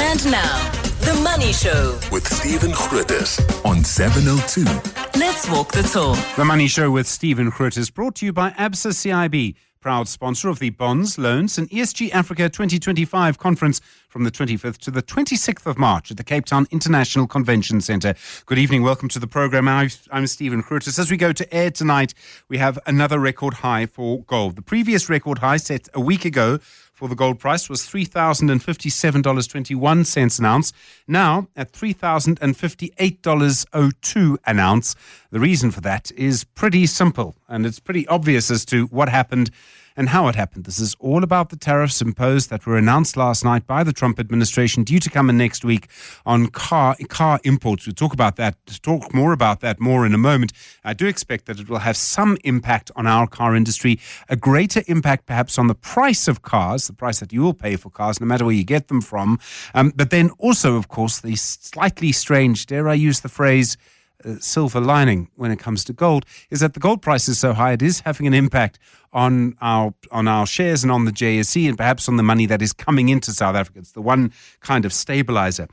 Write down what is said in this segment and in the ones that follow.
And now, The Money Show with Stephen Grootes on 702. Let's walk the talk. The Money Show with Stephen Grootes, brought to you by Absa CIB, proud sponsor of the Bonds, Loans and ESG Africa 2025 conference from the 25th to the 26th of March at the Cape Town International Convention Centre. Good evening, welcome to the programme. I'm Stephen Grootes. As we go to air tonight, we have another record high for gold. The previous record high set a week ago for the gold price was $3,057.21 an ounce, now at $3,058.02 an ounce. The reason for that is pretty simple, and it's pretty obvious as to what happened and how it happened. This is all about the tariffs imposed that were announced last night by the Trump administration, due to come in next week on car imports. We'll talk more about that in a moment. I do expect that it will have some impact on our car industry, a greater impact perhaps on the price of cars, the price that you will pay for cars, no matter where you get them from. But then also, of course, the slightly strange, dare I use the phrase, silver lining when it comes to gold, is that the gold price is so high, it is having an impact on our shares and on the JSE, and perhaps on the money that is coming into South Africa. It's the one kind of stabilizer.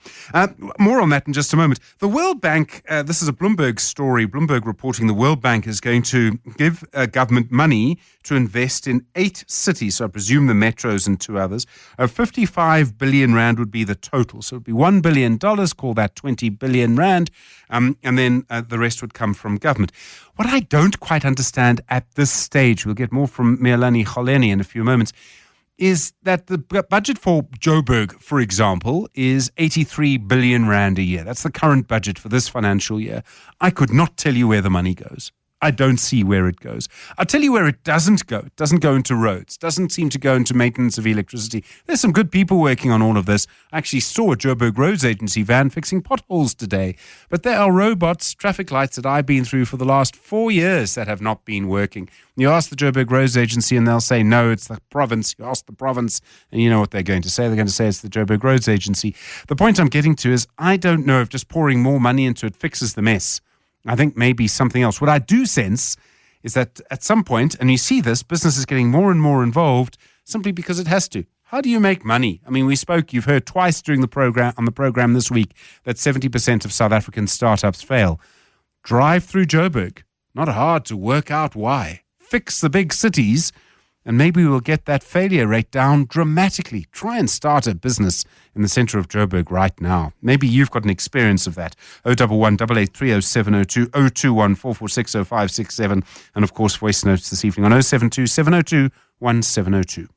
More on that in just a moment. The World Bank, this is a Bloomberg story, Bloomberg reporting the World Bank is going to give government money to invest in 8 cities, so I presume the metros and 2 others. 55 billion rand would be the total. So it would be $1 billion, call that 20 billion rand, and then the rest would come from government. What I don't quite understand at this stage, we'll get more from Miyelani Holeni in a few moments, is that the budget for Joburg, for example, is 83 billion rand a year. That's the current budget for this financial year. I could not tell you where the money goes. I don't see where it goes. I'll tell you where it doesn't go. It doesn't go into roads. Doesn't seem to go into maintenance of electricity. There's some good people working on all of this. I actually saw a Joburg Roads Agency van fixing potholes today. But there are robots, traffic lights that I've been through for the last 4 years that have not been working. You ask the Joburg Roads Agency and they'll say, no, it's the province. You ask the province and you know what they're going to say. They're going to say it's the Joburg Roads Agency. The point I'm getting to is I don't know if just pouring more money into it fixes the mess. I think maybe something else. What I do sense is that at some point, and you see this, business is getting more and more involved simply because it has to. How do you make money? I mean, you've heard twice during the program this week that 70% of South African startups fail. Drive through Joburg. Not hard to work out why. Fix the big cities, and maybe we'll get that failure rate down dramatically. Try and start a business in the centre of Joburg right now. Maybe you've got an experience of that. 011 883 0702 021 446 0567, and of course voice notes this evening on 072 702 1702.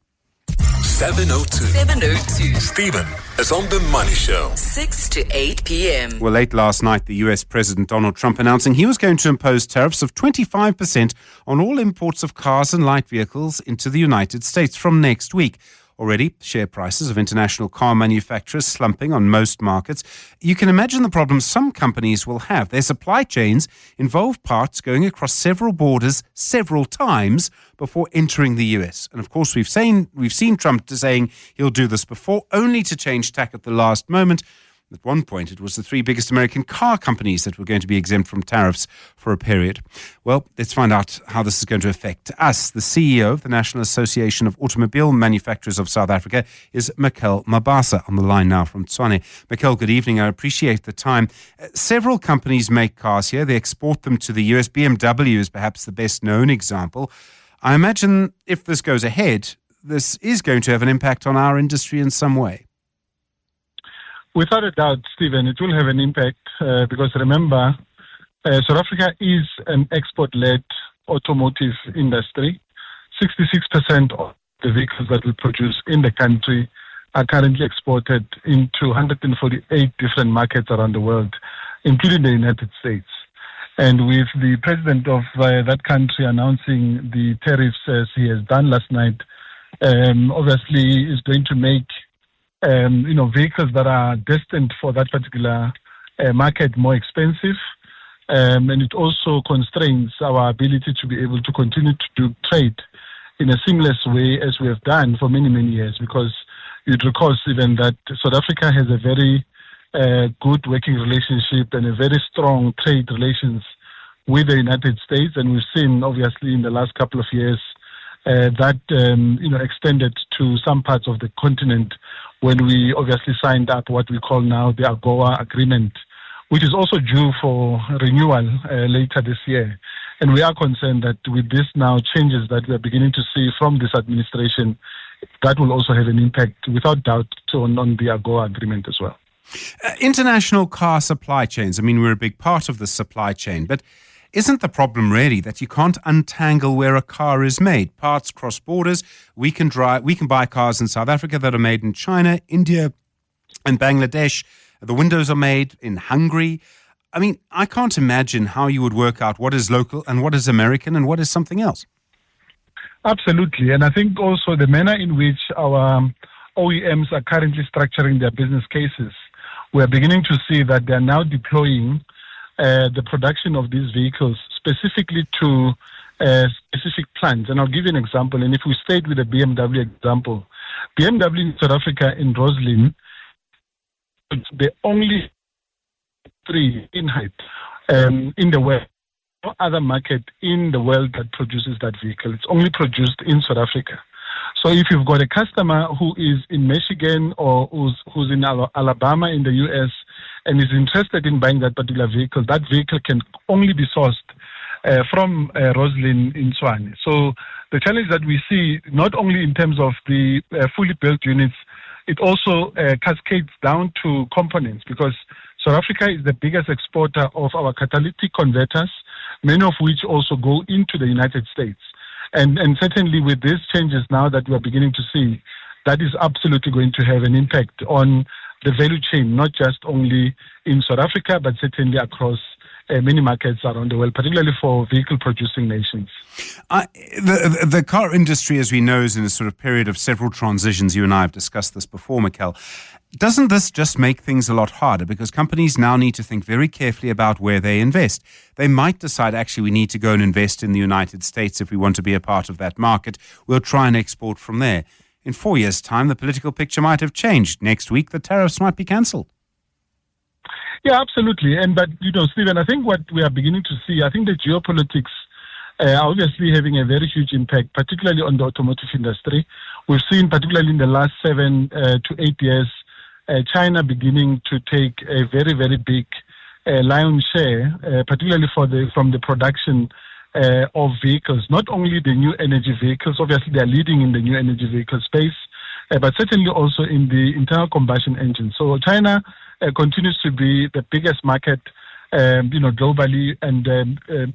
702. Stephen is on The Money Show. 6 to 8 p.m. Well, late last night, the US President Donald Trump announcing he was going to impose tariffs of 25% on all imports of cars and light vehicles into the United States from next week. Already, share prices of international car manufacturers slumping on most markets. You can imagine the problems some companies will have. Their supply chains involve parts going across several borders several times before entering the US. And of course, we've seen Trump saying he'll do this before, only to change tack at the last moment. At one point, it was the 3 biggest American car companies that were going to be exempt from tariffs for a period. Well, let's find out how this is going to affect us. The CEO of the National Association of Automobile Manufacturers of South Africa is Mikel Mabasa, on the line now from Tshwane. Mikel, good evening. I appreciate the time. Several companies make cars here. They export them to the US. BMW is perhaps the best known example. I imagine if this goes ahead, this is going to have an impact on our industry in some way. Without a doubt, Stephen, it will have an impact because remember, South Africa is an export-led automotive industry. 66% of the vehicles that we produce in the country are currently exported into 148 different markets around the world, including the United States. And with the president of that country announcing the tariffs as he has done last night, obviously is going to make vehicles that are destined for that particular market more expensive. And it also constrains our ability to be able to continue to do trade in a seamless way as we have done for many, many years. Because you'd recall, Stephen, that South Africa has a very good working relationship and a very strong trade relations with the United States. And we've seen, obviously, in the last couple of years, that extended to some parts of the continent when we obviously signed up what we call now the AGOA agreement, which is also due for renewal later this year. And we are concerned that with this now changes that we are beginning to see from this administration, that will also have an impact, without doubt, on the AGOA agreement as well. International car supply chains. I mean, we're a big part of the supply chain, but isn't the problem really that you can't untangle where a car is made? Parts cross borders. We can buy cars in South Africa that are made in China, India, and Bangladesh. The windows are made in Hungary. I mean, I can't imagine how you would work out what is local and what is American and what is something else. Absolutely. And I think also the manner in which our OEMs are currently structuring their business cases, we're beginning to see that they're now deploying the production of these vehicles specifically to specific plants. And I'll give you an example. And if we stayed with the BMW example, BMW in South Africa in Roslyn, the only three in height in the world. No other market in the world that produces that vehicle. It's only produced in South Africa. So if you've got a customer who is in Michigan or who's in Alabama in the US and is interested in buying that particular vehicle, that vehicle can only be sourced from Roslyn in Tshwane. So the challenge that we see, not only in terms of the fully built units, it also cascades down to components, because South Africa is the biggest exporter of our catalytic converters, many of which also go into the United States. And certainly with these changes now that we are beginning to see, that is absolutely going to have an impact on the value chain, not just only in South Africa, but certainly across many markets around the world, particularly for vehicle-producing nations. The car industry, as we know, is in a sort of period of several transitions. You and I have discussed this before, Mikel. Doesn't this just make things a lot harder? Because companies now need to think very carefully about where they invest. They might decide, actually, we need to go and invest in the United States if we want to be a part of that market. We'll try and export from there. In 4 years' time, the political picture might have changed. Next week, the tariffs might be cancelled. Yeah, absolutely. But, Stephen, I think what we are beginning to see, I think the geopolitics are obviously having a very huge impact, particularly on the automotive industry. We've seen, particularly in the last 7 to 8 years, China beginning to take a very, very big lion's share, particularly from the production of vehicles, not only the new energy vehicles. Obviously, they are leading in the new energy vehicle space, but certainly also in the internal combustion engine. So China continues to be the biggest market, globally, and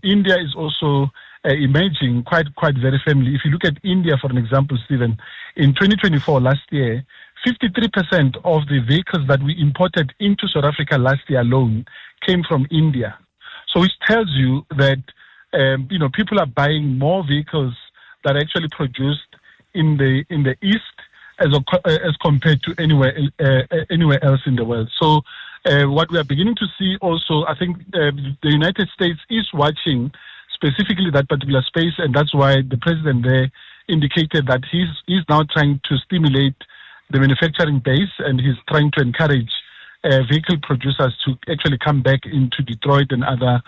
India is also emerging quite very firmly. If you look at India, for an example, Stephen, in 2024, last year, 53% of the vehicles that we imported into South Africa last year alone came from India. So which tells you that people are buying more vehicles that are actually produced in the East as compared to anywhere else in the world. So what we are beginning to see also, I think the United States is watching specifically that particular space, and that's why the president there indicated that he's now trying to stimulate the manufacturing base, and he's trying to encourage vehicle producers to actually come back into Detroit and other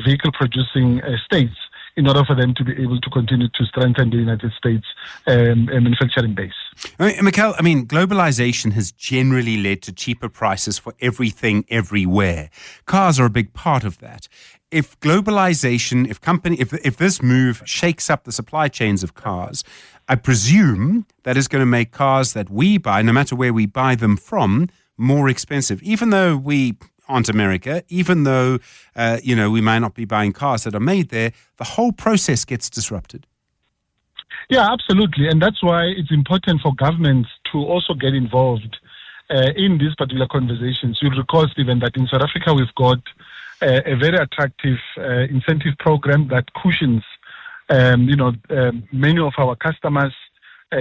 vehicle producing states in order for them to be able to continue to strengthen the United States manufacturing base. Mikel, globalization has generally led to cheaper prices for everything everywhere. Cars are a big part of that. If globalization, if this move shakes up the supply chains of cars, I presume that is going to make cars that we buy, no matter where we buy them from, more expensive. Even though we aren't America, even though, we may not be buying cars that are made there, the whole process gets disrupted. Yeah, absolutely. And that's why it's important for governments to also get involved in these particular conversations. You'll recall, Stephen, that in South Africa we've got a very attractive incentive program that cushions many of our customers,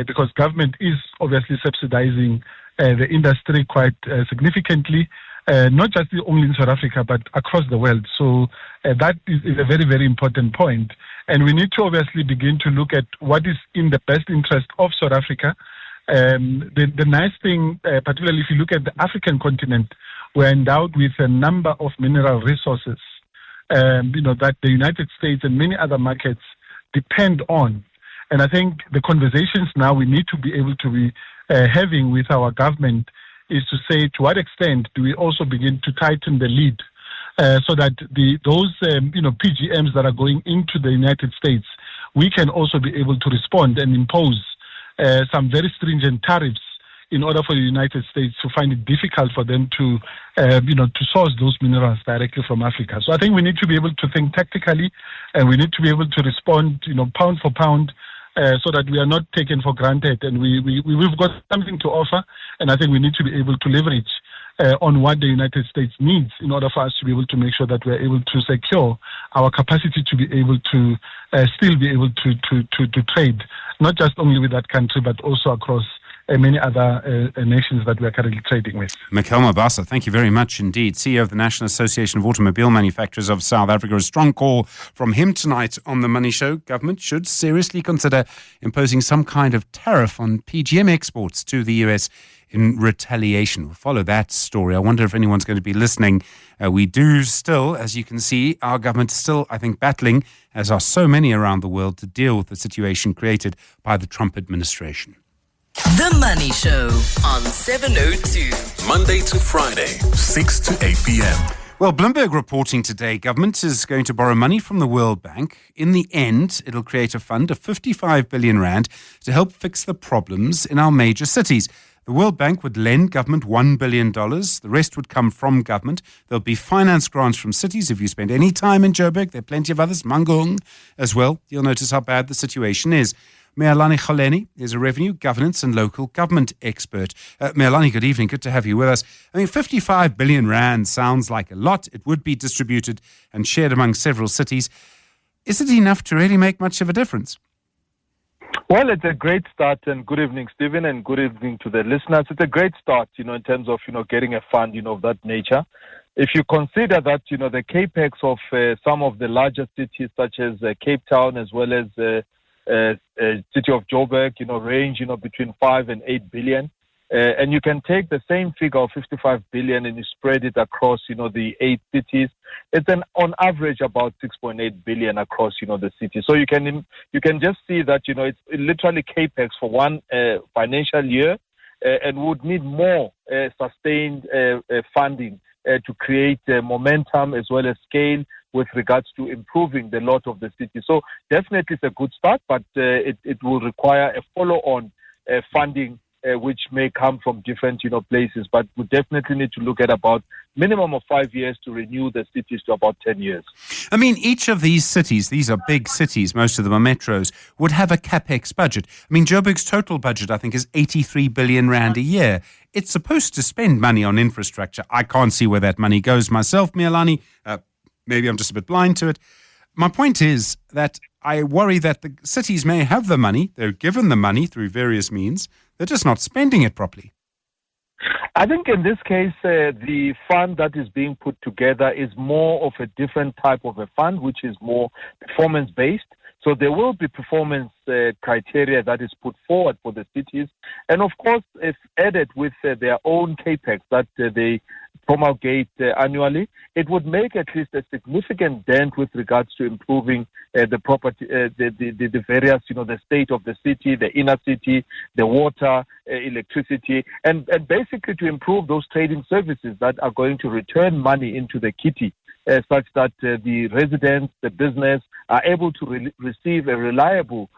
because government is obviously subsidizing the industry quite significantly, not just only in South Africa, but across the world. So that is a very, very important point. And we need to obviously begin to look at what is in the best interest of South Africa. The nice thing, particularly if you look at the African continent, we're endowed with a number of mineral resources, that the United States and many other markets depend on. And I think the conversations now, we need to be able to be having with our government is to say, to what extent do we also begin to tighten the lead so that those PGMs that are going into the United States, we can also be able to respond and impose some very stringent tariffs in order for the United States to find it difficult for them to source those minerals directly from Africa. So I think we need to be able to think tactically, and we need to be able to respond, pound for pound, so that we are not taken for granted. And we've got something to offer, and I think we need to be able to leverage on what the United States needs in order for us to be able to make sure that we're able to secure our capacity to be able to still be able to trade, not just only with that country, but also across many other nations that we are currently trading with. Mikel Mabasa, thank you very much indeed. CEO of the National Association of Automobile Manufacturers of South Africa. A strong call from him tonight on The Money Show. Government should seriously consider imposing some kind of tariff on PGM exports to the US in retaliation. We'll follow that story. I wonder if anyone's going to be listening. We do still, as you can see, our government is still, I think, battling, as are so many around the world, to deal with the situation created by the Trump administration. The Money Show on 702. Monday to Friday, 6 to 8 p.m. Well, Bloomberg reporting today, government is going to borrow money from the World Bank. In the end, it'll create a fund of 55 billion rand to help fix the problems in our major cities. The World Bank would lend government $1 billion. The rest would come from government. There'll be finance grants from cities. If you spend any time in Joburg, there are plenty of others, Mangaung as well. You'll notice how bad the situation is. Miyelani Holeni is a revenue, governance and local government expert. Miyelani, good evening. Good to have you with us. I mean, 55 billion rand sounds like a lot. It would be distributed and shared among several cities. Is it enough to really make much of a difference? Well, it's a great start, and good evening, Stephen, and good evening to the listeners. It's a great start, in terms of, getting a fund, of that nature. If you consider that, the capex of some of the larger cities, such as Cape Town, as well as city of Joburg, range, between 5 and 8 billion. And you can take the same figure of 55 billion and you spread it across, the 8 cities. It's on average about 6.8 billion across, the city. So you can just see that, it's literally capex for one financial year and would need more sustained funding to create momentum as well as scale with regards to improving the lot of the city. So definitely it's a good start, but it will require a follow-on funding which may come from different places, but we definitely need to look at about minimum of 5 years to renew the cities to about 10 years. I mean, each of these cities, these are big cities, most of them are metros, would have a capex budget. I mean, Joburg's total budget, I think, is 83 billion rand a year. It's supposed to spend money on infrastructure. I can't see where that money goes myself, Miyelani. Maybe I'm just a bit blind to it. My point is that I worry that the cities may have the money, they're given the money through various means, they're just not spending it properly. I think in this case, the fund that is being put together is more of a different type of a fund, which is more performance-based. So there will be performance criteria that is put forward for the cities. And of course, if added with their own capex that they promulgate annually, it would make at least a significant dent with regards to improving the property, the various, the state of the city, the inner city, the water, electricity, and basically to improve those trading services that are going to return money into the kitty, such that the residents, the business are able to receive a reliable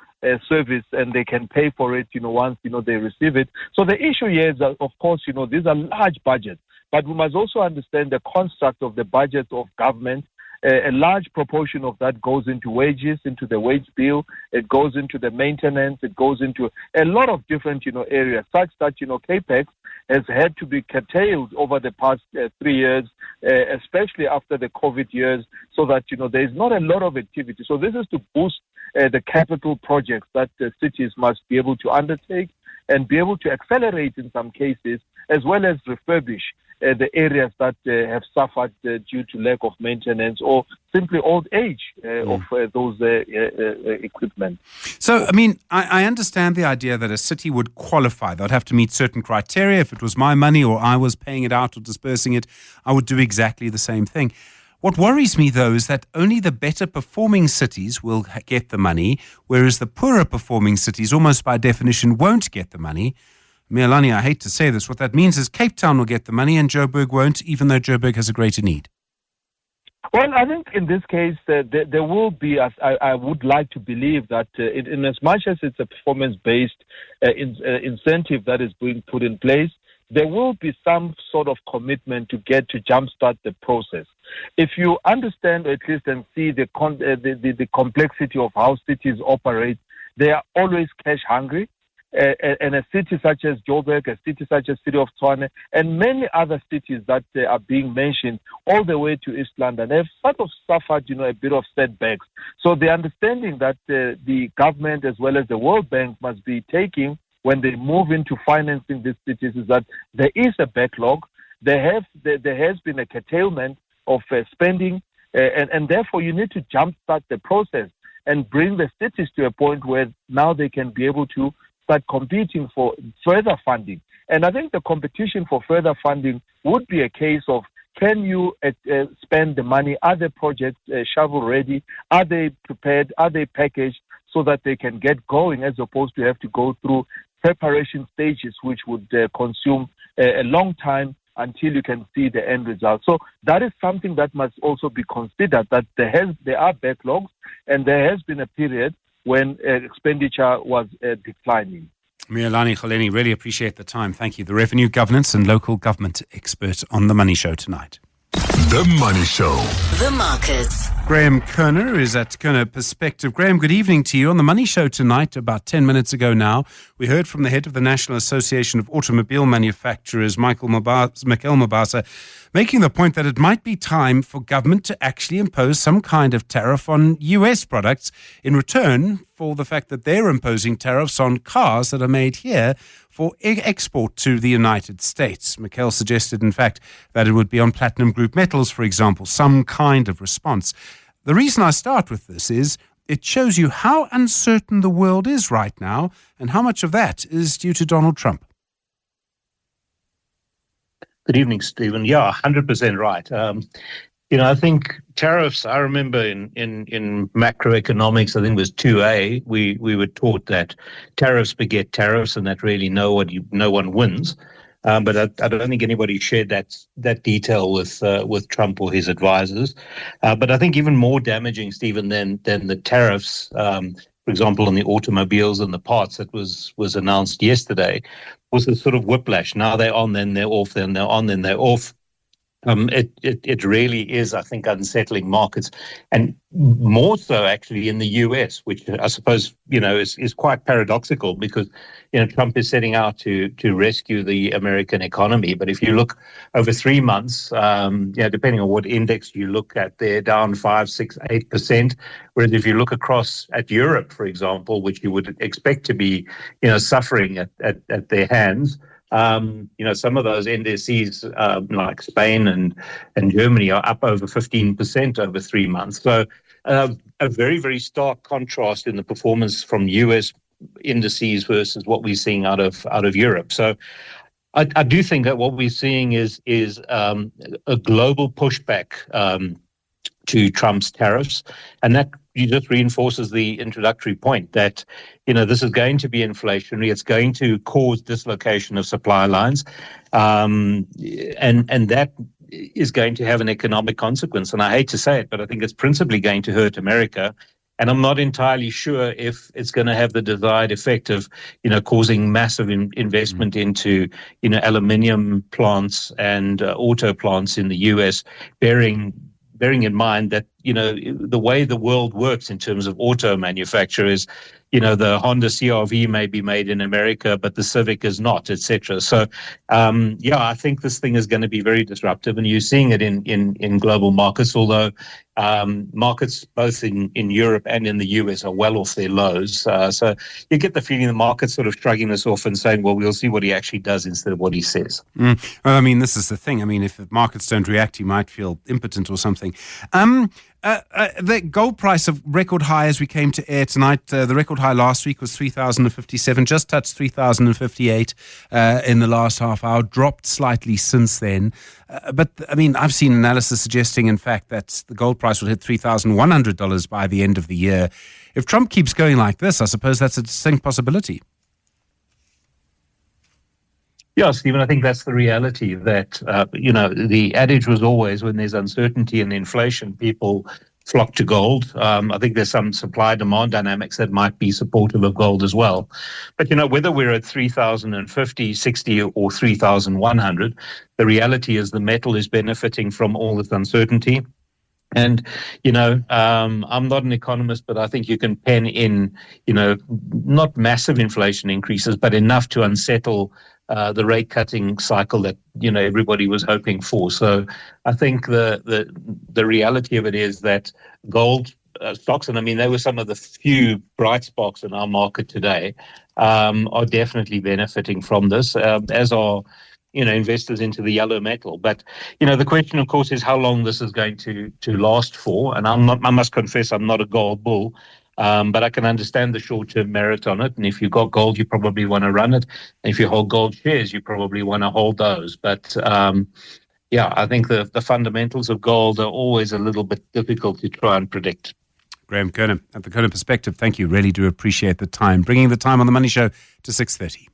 service and they can pay for it, once, they receive it. So the issue here is that, of course, these are large budgets, but we must also understand the construct of the budget of government. A large proportion of that goes into wages, into the wage bill. It goes into the maintenance. It goes into a lot of different, areas, such that, capex has had to be curtailed over the past 3 years, especially after the COVID years, so that, there is not a lot of activity. So this is to boost the capital projects that the cities must be able to undertake and be able to accelerate in some cases, as well as refurbish the areas that have suffered due to lack of maintenance or simply old age of those equipment. So, I mean, I understand the idea that a city would qualify. They'd have to meet certain criteria. If it was my money or I was paying it out or dispersing it, I would do exactly the same thing. What worries me, though, is that only the better performing cities will get the money, whereas the poorer performing cities, almost by definition, won't get the money. Miyelani, I hate to say this, what that means is Cape Town will get the money and Joburg won't, even though Joburg has a greater need. Well, I think in this case, there will be, I would like to believe that in as much as it's a performance-based incentive that is being put in place, there will be some sort of commitment to jumpstart the process. If you understand, or at least, and see the complexity of how cities operate, they are always cash hungry. And a city such as Joburg, a city such as City of Tshwane, and many other cities that are being mentioned all the way to East London have sort of suffered, a bit of setbacks. So the understanding that the government as well as the World Bank must be taking when they move into financing these cities is that there is a backlog. There has been a curtailment of spending, and therefore you need to jumpstart the process and bring the cities to a point where now they can be able to start competing for further funding. And I think the competition for further funding would be a case of, can you spend the money? Are the projects shovel ready? Are they prepared? Are they packaged so that they can get going, as opposed to have to go through preparation stages, which would consume a long time until you can see the end result. So that is something that must also be considered, that there are backlogs, and there has been a period when expenditure was declining. Miyelani Holeni, really appreciate the time. Thank you. The revenue governance and local government expert on The Money Show tonight. The Money Show. The markets. Graham Kerner is at Kerner Perspective. Graham, good evening to you. On The Money Show tonight, about 10 minutes ago now, we heard from the head of the National Association of Automobile Manufacturers, Mikel Mabasa, making the point that it might be time for government to actually impose some kind of tariff on US products in return for the fact that they're imposing tariffs on cars that are made here for export to the United States. Mikel suggested, in fact, that it would be on platinum group metals, for example, some kind of response. The reason I start with this is it shows you how uncertain the world is right now and how much of that is due to Donald Trump. Good evening, Stephen. Yeah, 100% right. I think tariffs, I remember in macroeconomics, I think it was 2A, we were taught that tariffs beget tariffs and that really no one wins. But I don't think anybody shared that detail with Trump or his advisors. But I think even more damaging, Stephen, than the tariffs, for example, on the automobiles and the parts that was announced yesterday, was a sort of whiplash. Now they're on, then they're off, then they're on, then they're off. It really is, I think, unsettling markets, and more so actually in the US, which I suppose is quite paradoxical because Trump is setting out to rescue the American economy. But if you look over 3 months, depending on what index you look at, they're down 5, 6, 8%. Whereas if you look across at Europe, for example, which you would expect to be suffering at their hands. Some of those indices, like Spain and Germany, are up over 15% over 3 months. So a very, very stark contrast in the performance from US indices versus what we're seeing out of Europe. So I do think that what we're seeing is a global pushback to Trump's tariffs, and that just reinforces the introductory point that this is going to be inflationary. It's going to cause dislocation of supply lines, and that is going to have an economic consequence. And I hate to say it, but I think it's principally going to hurt America. And I'm not entirely sure if it's going to have the desired effect of, causing massive investment into, aluminium plants and auto plants in the US, bearing in mind that, the way the world works in terms of auto manufacturers, the Honda CR-V may be made in America, but the Civic is not, etc. So, I think this thing is going to be very disruptive, and you're seeing it in global markets, although markets both in Europe and in the US are well off their lows. So you get the feeling the market's sort of shrugging this off and saying, well, we'll see what he actually does instead of what he says. Well, I mean, this is the thing. I mean, if the markets don't react, you might feel impotent or something. The gold price of record high as we came to air tonight. The record high last week was 3,057, just touched 3,058 in the last half hour, dropped slightly since then. But, I mean, I've seen analysis suggesting, in fact, that the gold price will hit $3,100 by the end of the year. If Trump keeps going like this, I suppose that's a distinct possibility. Yeah, Stephen, I think that's the reality that, the adage was always when there's uncertainty and inflation, people flock to gold. I think there's some supply-demand dynamics that might be supportive of gold as well. But, whether we're at 3,050, 60 or 3,100, the reality is the metal is benefiting from all this uncertainty. And, I'm not an economist, but I think you can pen in, not massive inflation increases, but enough to unsettle the rate cutting cycle that, everybody was hoping for. So I think the reality of it is that gold stocks, and I mean, they were some of the few bright spots in our market today, are definitely benefiting from this, as are investors into the yellow metal. But, the question, of course, is how long this is going to last for. And I must confess, I'm not a gold bull, but I can understand the short-term merit on it. And if you've got gold, you probably want to run it. And if you hold gold shares, you probably want to hold those. But, I think the fundamentals of gold are always a little bit difficult to try and predict. Graham Kerner at the Kerner Perspective. Thank you. Really do appreciate the time. Bringing the time on The Money Show to 6:30.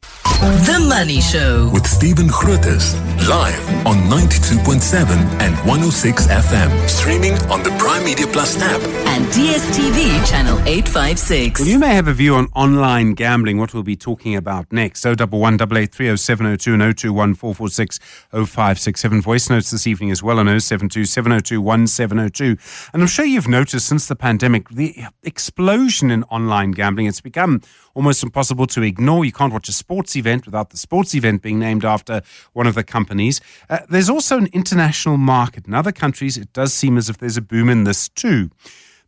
The Money Show. With Stephen Grootes, live on 92.7 and 106 FM. Streaming on the Prime Media Plus app. And DSTV channel 856. Well, you may have a view on online gambling, what we'll be talking about next. 011 883 0702 and 021 446 0567. Voice notes this evening as well on 072 702 1702. And I'm sure you've noticed since the pandemic, the explosion in online gambling. It's become almost impossible to ignore. You can't watch a sports event without the sports event being named after one of the companies. There's also an international market. In other countries, it does seem as if there's a boom in this too.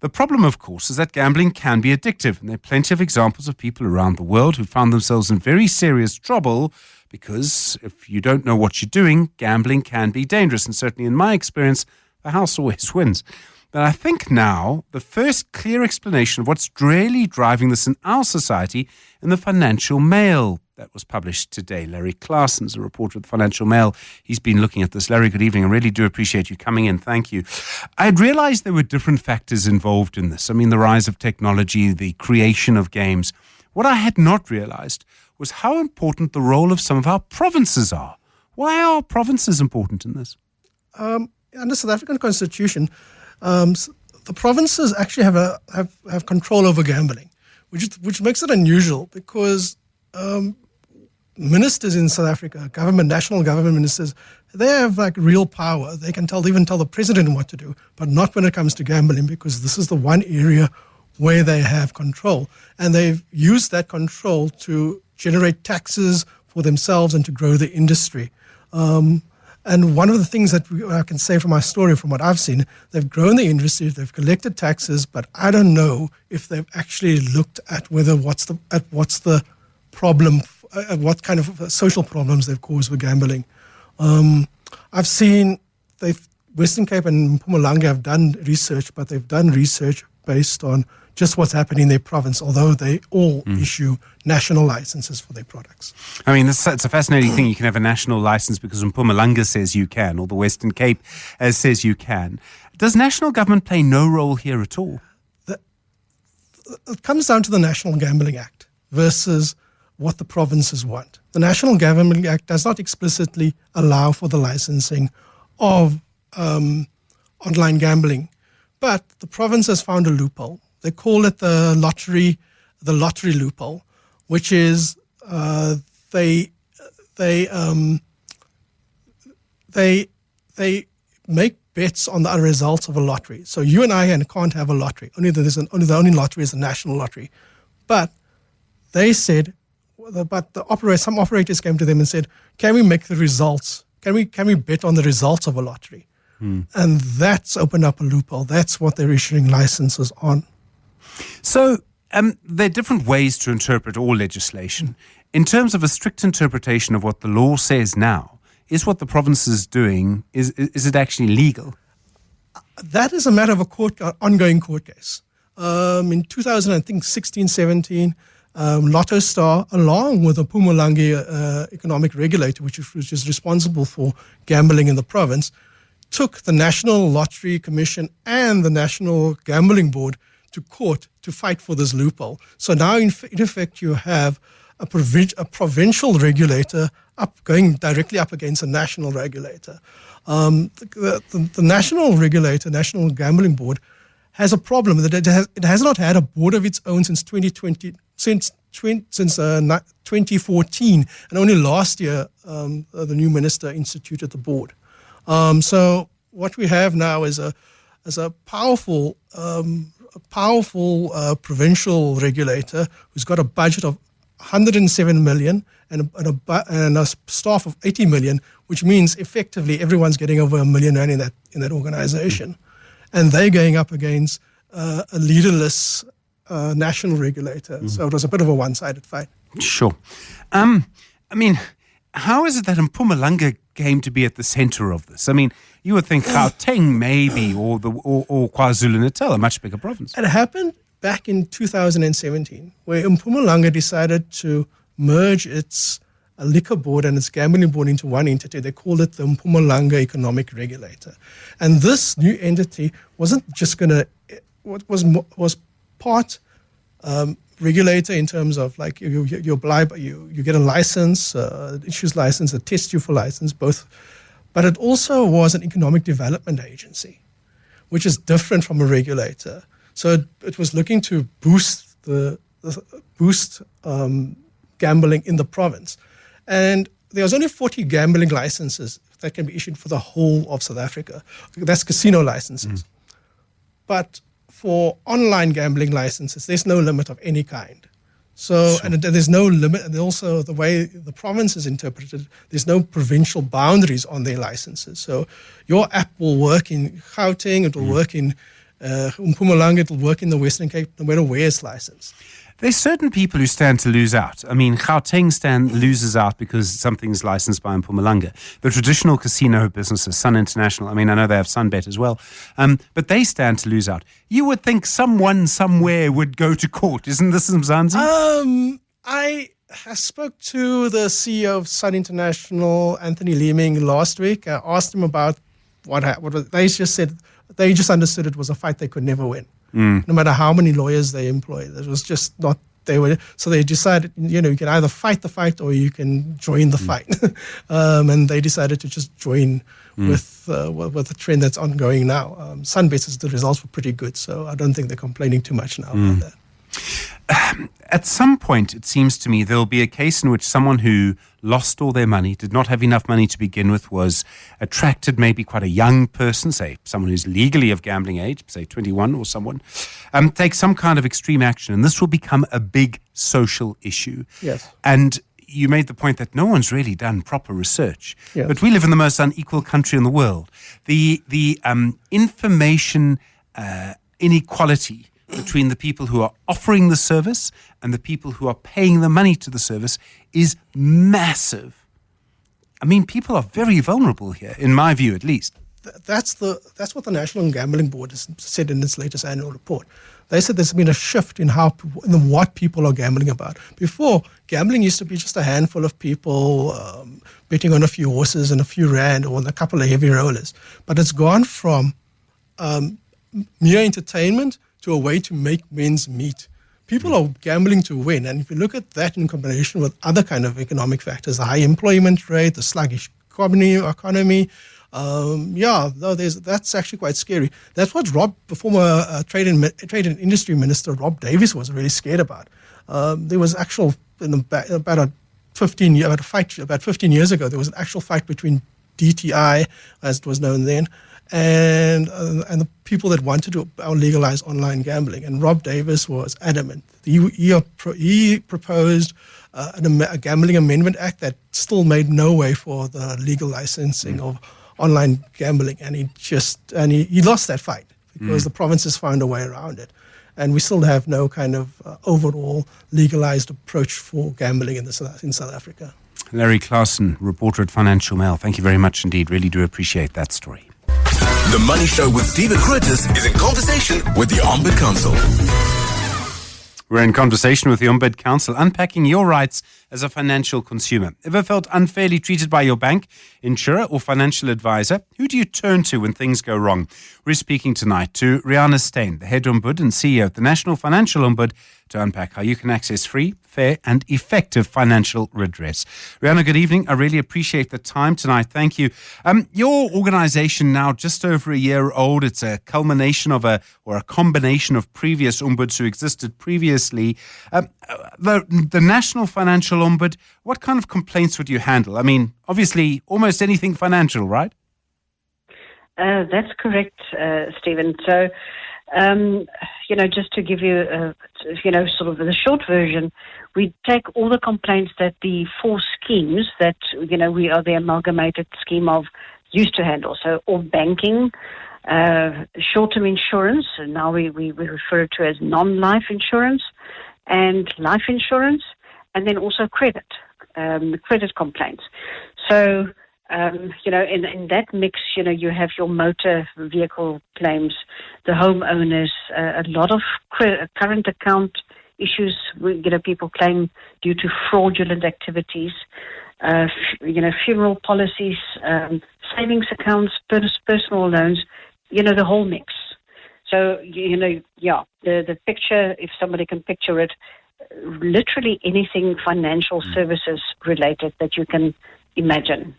The problem, of course, is that gambling can be addictive. And there are plenty of examples of people around the world who found themselves in very serious trouble because if you don't know what you're doing, gambling can be dangerous. And certainly in my experience, the house always wins. But I think now the first clear explanation of what's really driving this in our society in the Financial Mail that was published today. Larry Claasen's a reporter at the Financial Mail. He's been looking at this. Larry, good evening. I really do appreciate you coming in. Thank you. I had realized there were different factors involved in this. I mean, the rise of technology, the creation of games. What I had not realized was how important the role of some of our provinces are. Why are provinces important in this? Under the South African Constitution, the provinces actually have control over gambling, which makes it unusual because ministers in South Africa, national government ministers, they have like real power. They can even tell the president what to do, but not when it comes to gambling because this is the one area where they have control. And they've used that control to generate taxes for themselves and to grow the industry. And one of the things that I can say from my story, from what I've seen, they've grown the industry, they've collected taxes, but I don't know if they've actually looked at what's the problem, what kind of social problems they've caused with gambling. I've seen Western Cape and Mpumalanga have done research, but they've done research based on just what's happening in their province, although they all issue national licenses for their products. I mean, it's a fascinating thing. You can have a national license because Mpumalanga says you can, or the Western Cape says you can. Does national government play no role here at all? It comes down to the National Gambling Act versus what the provinces want. The National Gambling Act does not explicitly allow for the licensing of online gambling, but the province has found a loophole. They call it the lottery loophole, which is they make bets on the results of a lottery. So you and I can't have a lottery. The only lottery is the national lottery. But they said, some operators came to them and said, can we make the results? Can we bet on the results of a lottery? And that's opened up a loophole. That's what they're issuing licenses on. So there are different ways to interpret all legislation. In terms of a strict interpretation of what the law says now, is what the province is doing, is it actually legal? That is a matter of ongoing court case. In 2016, 17, Lotto Star, along with the Mpumalanga economic regulator, which is responsible for gambling in the province, took the National Lottery Commission and the National Gambling Board to court to fight for this loophole. So now, in effect, you have a provincial regulator going directly up against a national regulator. The national regulator, National Gambling Board, has a problem that it has not had a board of its own since 2014, and only last year the new minister instituted the board. So what we have now is a powerful provincial regulator who's got a budget of 107 million and a staff of 80 million, which means effectively everyone's getting over $1 million in that organization. And they're going up against a leaderless national regulator. So it was a bit of a one-sided fight. Sure. I mean, how is it that Mpumalanga came to be at the center of this? I mean, you would think Gauteng maybe, or KwaZulu-Natal, a much bigger province. It happened back in 2017, where Mpumalanga decided to merge its liquor board and its gambling board into one entity. They called it the Mpumalanga Economic Regulator. And this new entity wasn't just going to, was part regulator in terms of like you get a license, issues license, it tests you for license, both. But it also was an economic development agency, which is different from a regulator. So it was looking to boost gambling in the province. And there was only 40 gambling licenses that can be issued for the whole of South Africa. That's casino licenses. But for online gambling licenses, there's no limit of any kind. So, and there's no limit, and also the way the province is interpreted, there's no provincial boundaries on their licenses. So your app will work in Gauteng, it will work in Mpumalanga, it will work in the Western Cape, no matter where it's licensed. There's certain people who stand to lose out. I mean, Gauteng loses out because something's licensed by Mpumalanga. The traditional casino businesses, Sun International, I mean, I know they have Sunbet as well, but they stand to lose out. You would think someone somewhere would go to court. Isn't this Mzansi? I spoke to the CEO of Sun International, Anthony Leeming, last week. I asked him about what they just said. They just understood it was a fight they could never win. No matter how many lawyers they employed. It was just not, so they decided, you can either fight the fight or you can join the fight. And they decided to just join with the trend that's ongoing now. Sunbet's, the results were pretty good, so I don't think they're complaining too much now about that. At some point, it seems to me, there'll be a case in which someone who lost all their money, did not have enough money to begin with, was attracted, maybe quite a young person, say someone who's legally of gambling age, say 21 or someone, take some kind of extreme action, and this will become a big social issue. Yes. And you made the point that no one's really done proper research. Yes. But we live in the most unequal country in the world. The information inequality between the people who are offering the service and the people who are paying the money to the service is massive. I mean, people are very vulnerable here, in my view at least. That's what the National Gambling Board has said in its latest annual report. They said there's been a shift in what people are gambling about. Before, gambling used to be just a handful of people betting on a few horses and a few rand or on a couple of heavy rollers. But it's gone from mere entertainment to a way to make men's meet. People are gambling to win, and if you look at that in combination with other kind of economic factors, the high employment rate, the sluggish economy, that's actually quite scary. That's what former Trade and Industry Minister Rob Davies was really scared about. There was about 15 years ago, there was an actual fight between DTI, as it was known then, and the people that wanted to legalize online gambling. And Rob Davis was adamant. He proposed a gambling amendment act that still made no way for the legal licensing of online gambling, and he lost that fight because the provinces found a way around it. And we still have no kind of overall legalized approach for gambling in South Africa. Larry Claassen, reporter at Financial Mail. Thank you very much indeed. Really do appreciate that story. The Money Show with Stephen Grootes is in conversation with the Ombud Council. We're in conversation with the Ombud Council, unpacking your rights as a financial consumer? Ever felt unfairly treated by your bank, insurer or financial advisor? Who do you turn to when things go wrong? We're speaking tonight to Rihanna Steyn, the head ombud and CEO of the National Financial Ombud, to unpack how you can access free, fair and effective financial redress. Rihanna, good evening. I really appreciate the time tonight. Thank you. Your organization now just over a year old. It's a culmination of a combination of previous ombuds who existed previously. The National Financial Ombud, what kind of complaints would you handle? I mean, obviously, almost anything financial, right? That's correct, Stephen. So, just to give you, sort of the short version, we take all the complaints that the four schemes that, we are the amalgamated scheme of used to handle. So, all banking, short-term insurance, and now we refer to as non-life insurance, and life insurance, and then also credit complaints. So, in that mix, you have your motor vehicle claims, the homeowners, a lot of current account issues, people claim due to fraudulent activities, funeral policies, savings accounts, personal loans, the whole mix. So, the picture, if somebody can picture it, literally anything financial services related that you can imagine.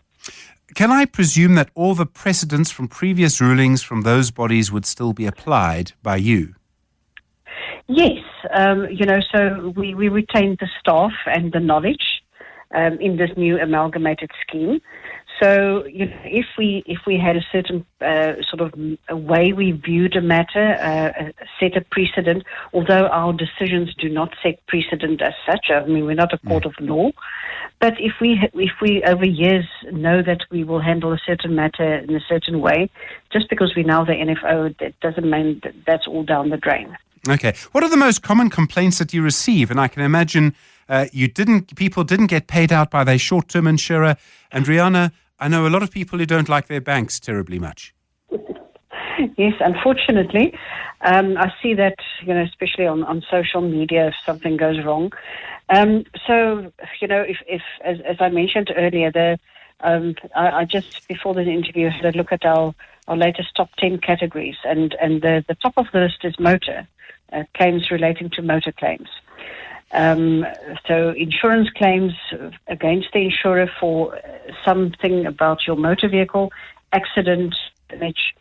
Can I presume that all the precedents from previous rulings from those bodies would still be applied by you? Yes. So we retained the staff and the knowledge in this new amalgamated scheme. So, if we had a certain sort of a way we viewed a matter, set a precedent, although our decisions do not set precedent as such. I mean, we're not a court of law. But if we over years know that we will handle a certain matter in a certain way, just because we now the NFO, that doesn't mean that that's all down the drain. Okay. What are the most common complaints that you receive? And I can imagine people didn't get paid out by their short-term insurer. And Rihanna, I know a lot of people who don't like their banks terribly much. Yes, unfortunately. I see that, especially on social media, if something goes wrong. So, if as I mentioned earlier, I just before the interview had a look at our latest top 10 categories, and the top of the list is motor, claims relating to motor claims. So insurance claims against the insurer for something about your motor vehicle, accident, damage,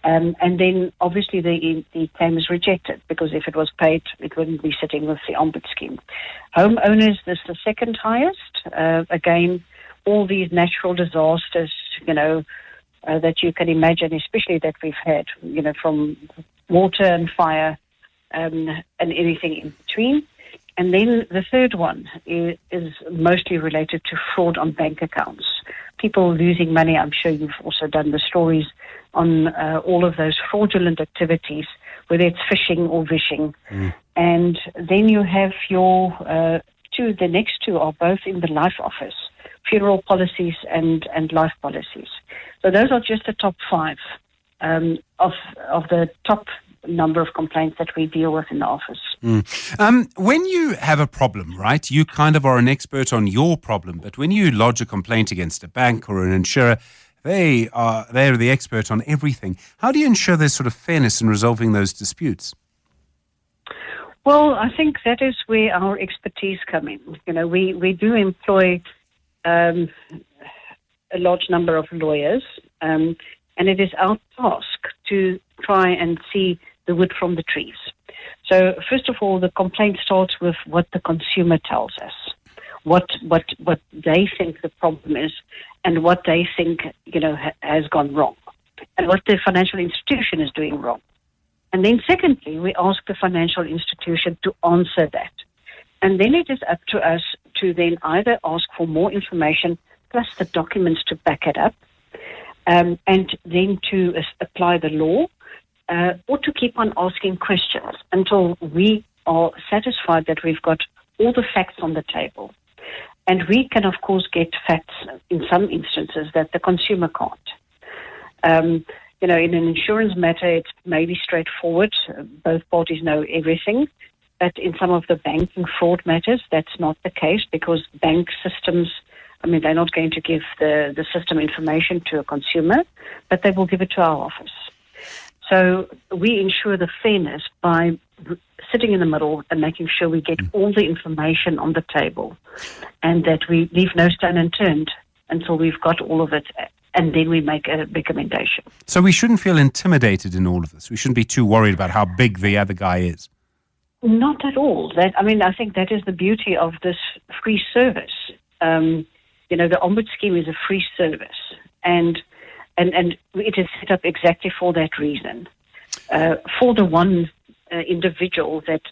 and then obviously the claim is rejected because if it was paid, it wouldn't be sitting with the ombud scheme. Homeowners, this is the second highest. Again, all these natural disasters, that you can imagine, especially that we've had, from water and fire and anything in between. And then the third one is mostly related to fraud on bank accounts. People losing money. I'm sure you've also done the stories on all of those fraudulent activities, whether it's phishing or vishing. And then you have your the next two are both in the life office, funeral policies and life policies. So those are just the top 5 of the top number of complaints that we deal with in the office. When you have a problem, right, you kind of are an expert on your problem, but when you lodge a complaint against a bank or an insurer, they're the expert on everything. How do you ensure there's sort of fairness in resolving those disputes? Well, I think that is where our expertise come in. We do employ a large number of lawyers, and it is our task to try and see the wood from the trees. So first of all, the complaint starts with what the consumer tells us, what they think the problem is, and what they think has gone wrong, and what the financial institution is doing wrong. And then secondly, we ask the financial institution to answer that. And then it is up to us to then either ask for more information plus the documents to back it up, and then to apply the law, or to keep on asking questions until we are satisfied that we've got all the facts on the table. And we can, of course, get facts in some instances that the consumer can't. In an insurance matter, it's maybe straightforward. Both parties know everything. But in some of the banking fraud matters, that's not the case because bank systems, they're not going to give the system information to a consumer, but they will give it to our office. So we ensure the fairness by sitting in the middle and making sure we get all the information on the table and that we leave no stone unturned until we've got all of it, and then we make a recommendation. So we shouldn't feel intimidated in all of this. We shouldn't be too worried about how big the other guy is. Not at all. I think that is the beauty of this free service. The Ombud scheme is a free service, and it is set up exactly for that reason. For the one individual that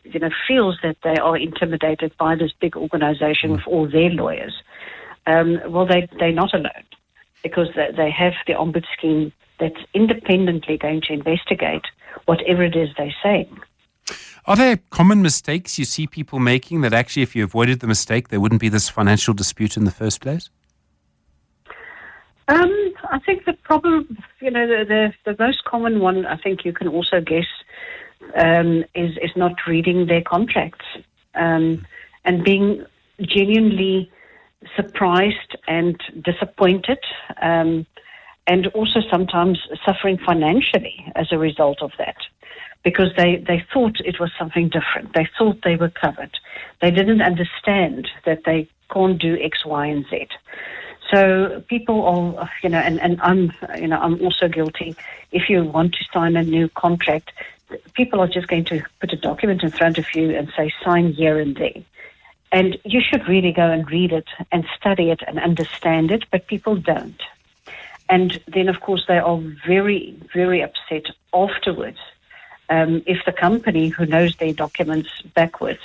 feels that they are intimidated by this big organization with all their lawyers, they're not alone because they have the Ombud scheme that's independently going to investigate whatever it is they're saying. Are there common mistakes you see people making that actually, if you avoided the mistake, there wouldn't be this financial dispute in the first place? I think the problem, the most common one, I think you can also guess, is not reading their contracts and being genuinely surprised and disappointed, and also sometimes suffering financially as a result of that. Because they thought it was something different. They thought they were covered. They didn't understand that they can't do X, Y, and Z. So people are, and I'm also guilty. If you want to sign a new contract, people are just going to put a document in front of you and say, sign here and there. And you should really go and read it and study it and understand it, but people don't. And then, of course, they are very, very upset afterwards if the company who knows their documents backwards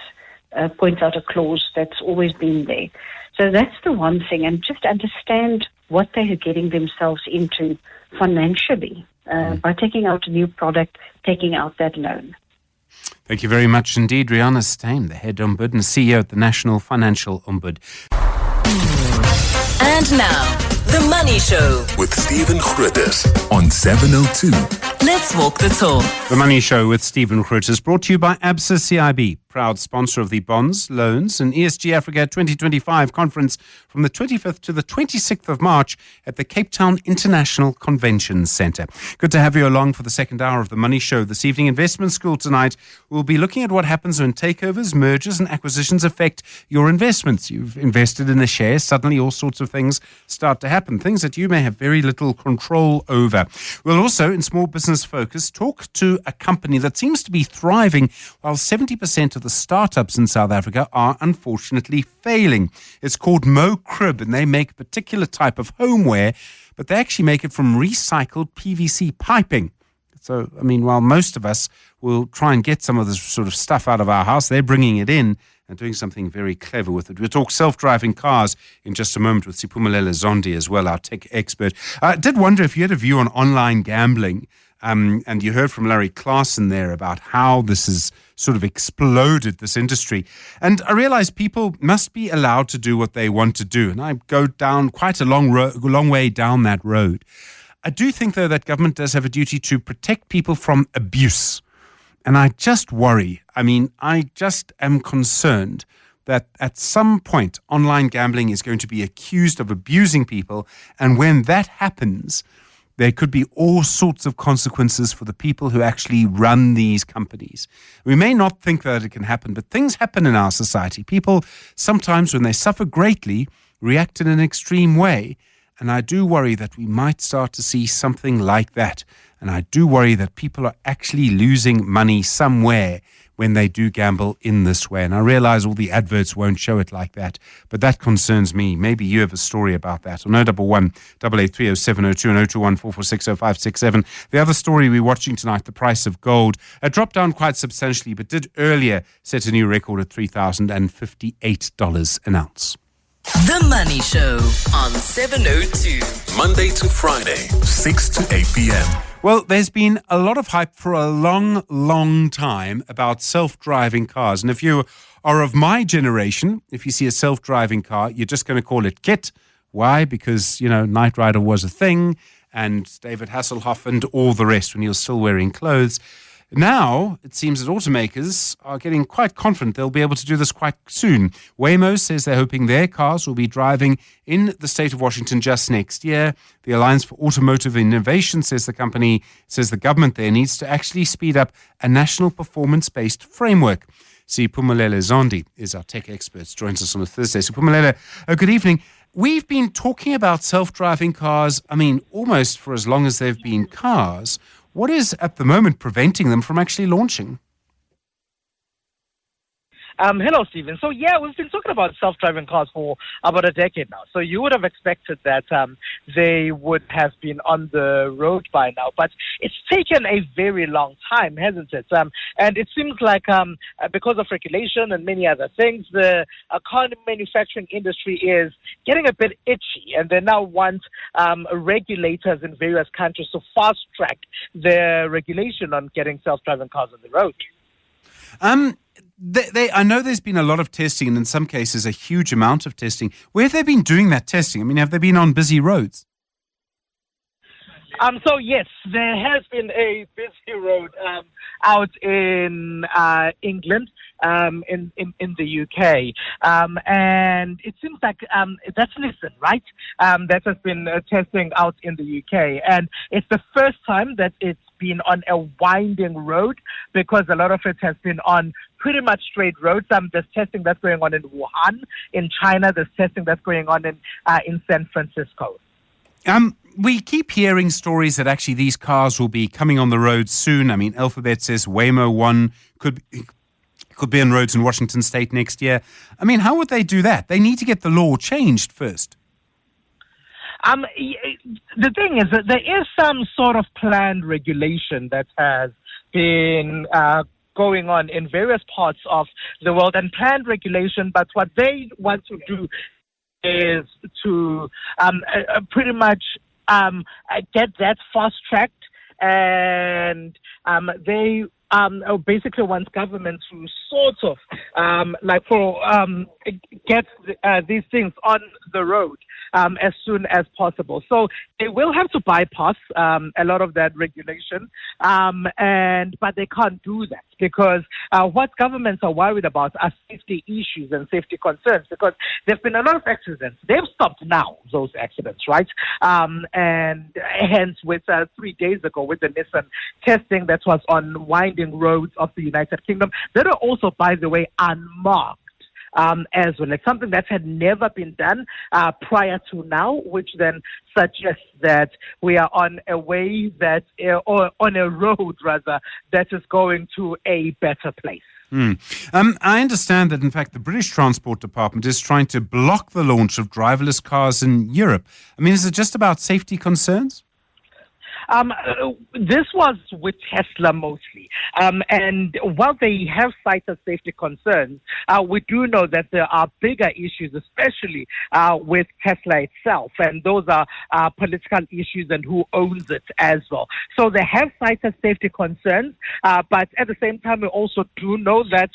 points out a clause that's always been there. So that's the one thing, and just understand what they are getting themselves into financially by taking out a new product, taking out that loan. Thank you very much indeed, Rihanna Steyn, the head Ombud and CEO at the National Financial Ombud. And now, The Money Show with Stephen Grootes on 702. Let's walk the talk. The Money Show with Stephen Grootes is brought to you by ABSA CIB, proud sponsor of the Bonds, Loans and ESG Africa 2025 conference from the 25th to the 26th of March at the Cape Town International Convention Centre. Good to have you along for the second hour of The Money Show this evening. Investment School tonight, we'll be looking at what happens when takeovers, mergers and acquisitions affect your investments. You've invested in a share, suddenly all sorts of things start to happen, things that you may have very little control over. We'll also, in Small Business Focus, talk to a company that seems to be thriving while 70% of the startups in South Africa are unfortunately failing. It's called MoCrib, and they make a particular type of homeware, but they actually make it from recycled PVC piping. So, while most of us will try and get some of this sort of stuff out of our house, they're bringing it in and doing something very clever with it. We'll talk self-driving cars in just a moment with Siphumelele Zondi as well, our tech expert. I did wonder if you had a view on online gambling. And you heard from Larry Claassen there about how this has sort of exploded, this industry. And I realize people must be allowed to do what they want to do. And I go down quite a long way down that road. I do think, though, that government does have a duty to protect people from abuse. And I just worry. I just am concerned that at some point online gambling is going to be accused of abusing people. And when that happens, there could be all sorts of consequences for the people who actually run these companies. We may not think that it can happen, but things happen in our society. People sometimes, when they suffer greatly, react in an extreme way. And I do worry that we might start to see something like that. And I do worry that people are actually losing money somewhere when they do gamble in this way. And I realize all the adverts won't show it like that, but that concerns me. Maybe you have a story about that. On 011 883 0702 and 021 446 0567. The other story we're watching tonight, the price of gold, dropped down quite substantially, but did earlier set a new record at $3,058 an ounce. The Money Show on 702. Monday to Friday, 6 to 8 p.m. Well, there's been a lot of hype for a long, long time about self-driving cars. And if you are of my generation, if you see a self-driving car, you're just going to call it KIT. Why? Because, Knight Rider was a thing, and David Hasselhoff and all the rest when he was still wearing clothes. Now, it seems that automakers are getting quite confident they'll be able to do this quite soon. Waymo says they're hoping their cars will be driving in the state of Washington just next year. The Alliance for Automotive Innovation says the government there needs to actually speed up a national performance-based framework. Siphumelele Zondi is our tech expert, joins us on a Thursday. Siphumelele, good evening. We've been talking about self-driving cars, almost for as long as they've been cars. What is, at the moment, preventing them from actually launching? Hello, Stephen. So, we've been talking about self-driving cars for about a decade now. So you would have expected that they would have been on the road by now. But it's taken a very long time, hasn't it? And it seems like because of regulation and many other things, the car manufacturing industry is getting a bit itchy. And they now want regulators in various countries to fast-track the regulation on getting self-driving cars on the road. I know there's been a lot of testing, and in some cases a huge amount of testing. Where have they been doing that testing? Have they been on busy roads? So yes, there has been a busy road out in England, in the UK, and it seems like that's Nissan, right? That has been testing out in the UK, and it's the first time that it's been on a winding road because a lot of it has been on pretty much straight roads. There's testing that's going on in Wuhan, in China. There's testing that's going on in San Francisco. We keep hearing stories that actually these cars will be coming on the road soon. Alphabet says Waymo 1 could be on roads in Washington State next year. How would they do that? They need to get the law changed first. The thing is that there is some sort of planned regulation that has been going on in various parts of the world, and planned regulation, but what they want to do is to pretty much get that fast-tracked, and they basically want government to sort of get these things on the road as soon as possible. So they will have to bypass a lot of that regulation, but they can't do that because what governments are worried about are safety issues and safety concerns, because there have been a lot of accidents. They've stopped now, those accidents, right? And hence with 3 days ago with the Nissan testing that was on winding roads of the United Kingdom, that are also, by the way, unmarked. As well. Like something that had never been done prior to now, which then suggests that we are on a way that, or on a road rather, that is going to a better place. I understand that, in fact, the British Transport Department is trying to block the launch of driverless cars in Europe. Is it just about safety concerns? This was with Tesla mostly. And while they have cited safety concerns, we do know that there are bigger issues, especially with Tesla itself. And those are political issues and who owns it as well. So they have cited safety concerns. But at the same time, we also do know that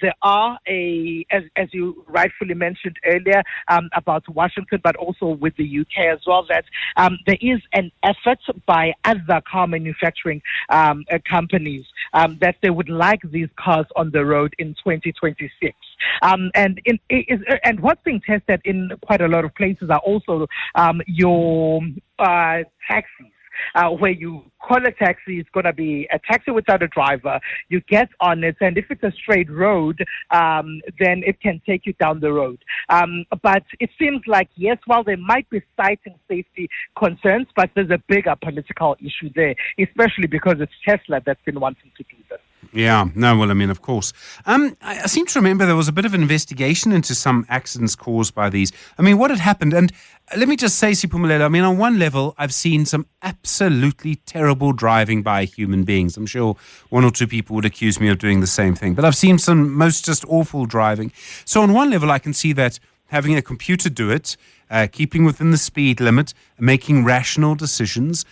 there are as you rightfully mentioned earlier, about Washington, but also with the UK as well, that there is an effort by other car manufacturing companies that they would like these cars on the road in 2026. And what's being tested in quite a lot of places are also your taxis. Where you call a taxi, it's going to be a taxi without a driver. You get on it, and if it's a straight road, then it can take you down the road. But it seems like, yes, while they might be citing safety concerns, but there's a bigger political issue there, especially because it's Tesla that's been wanting to do this. Yeah, no, well, of course. I seem to remember there was a bit of an investigation into some accidents caused by these. What had happened? And let me just say, Siphumelele, on one level, I've seen some absolutely terrible driving by human beings. I'm sure one or two people would accuse me of doing the same thing. But I've seen some most just awful driving. So on one level, I can see that having a computer do it, keeping within the speed limit, making rational decisions,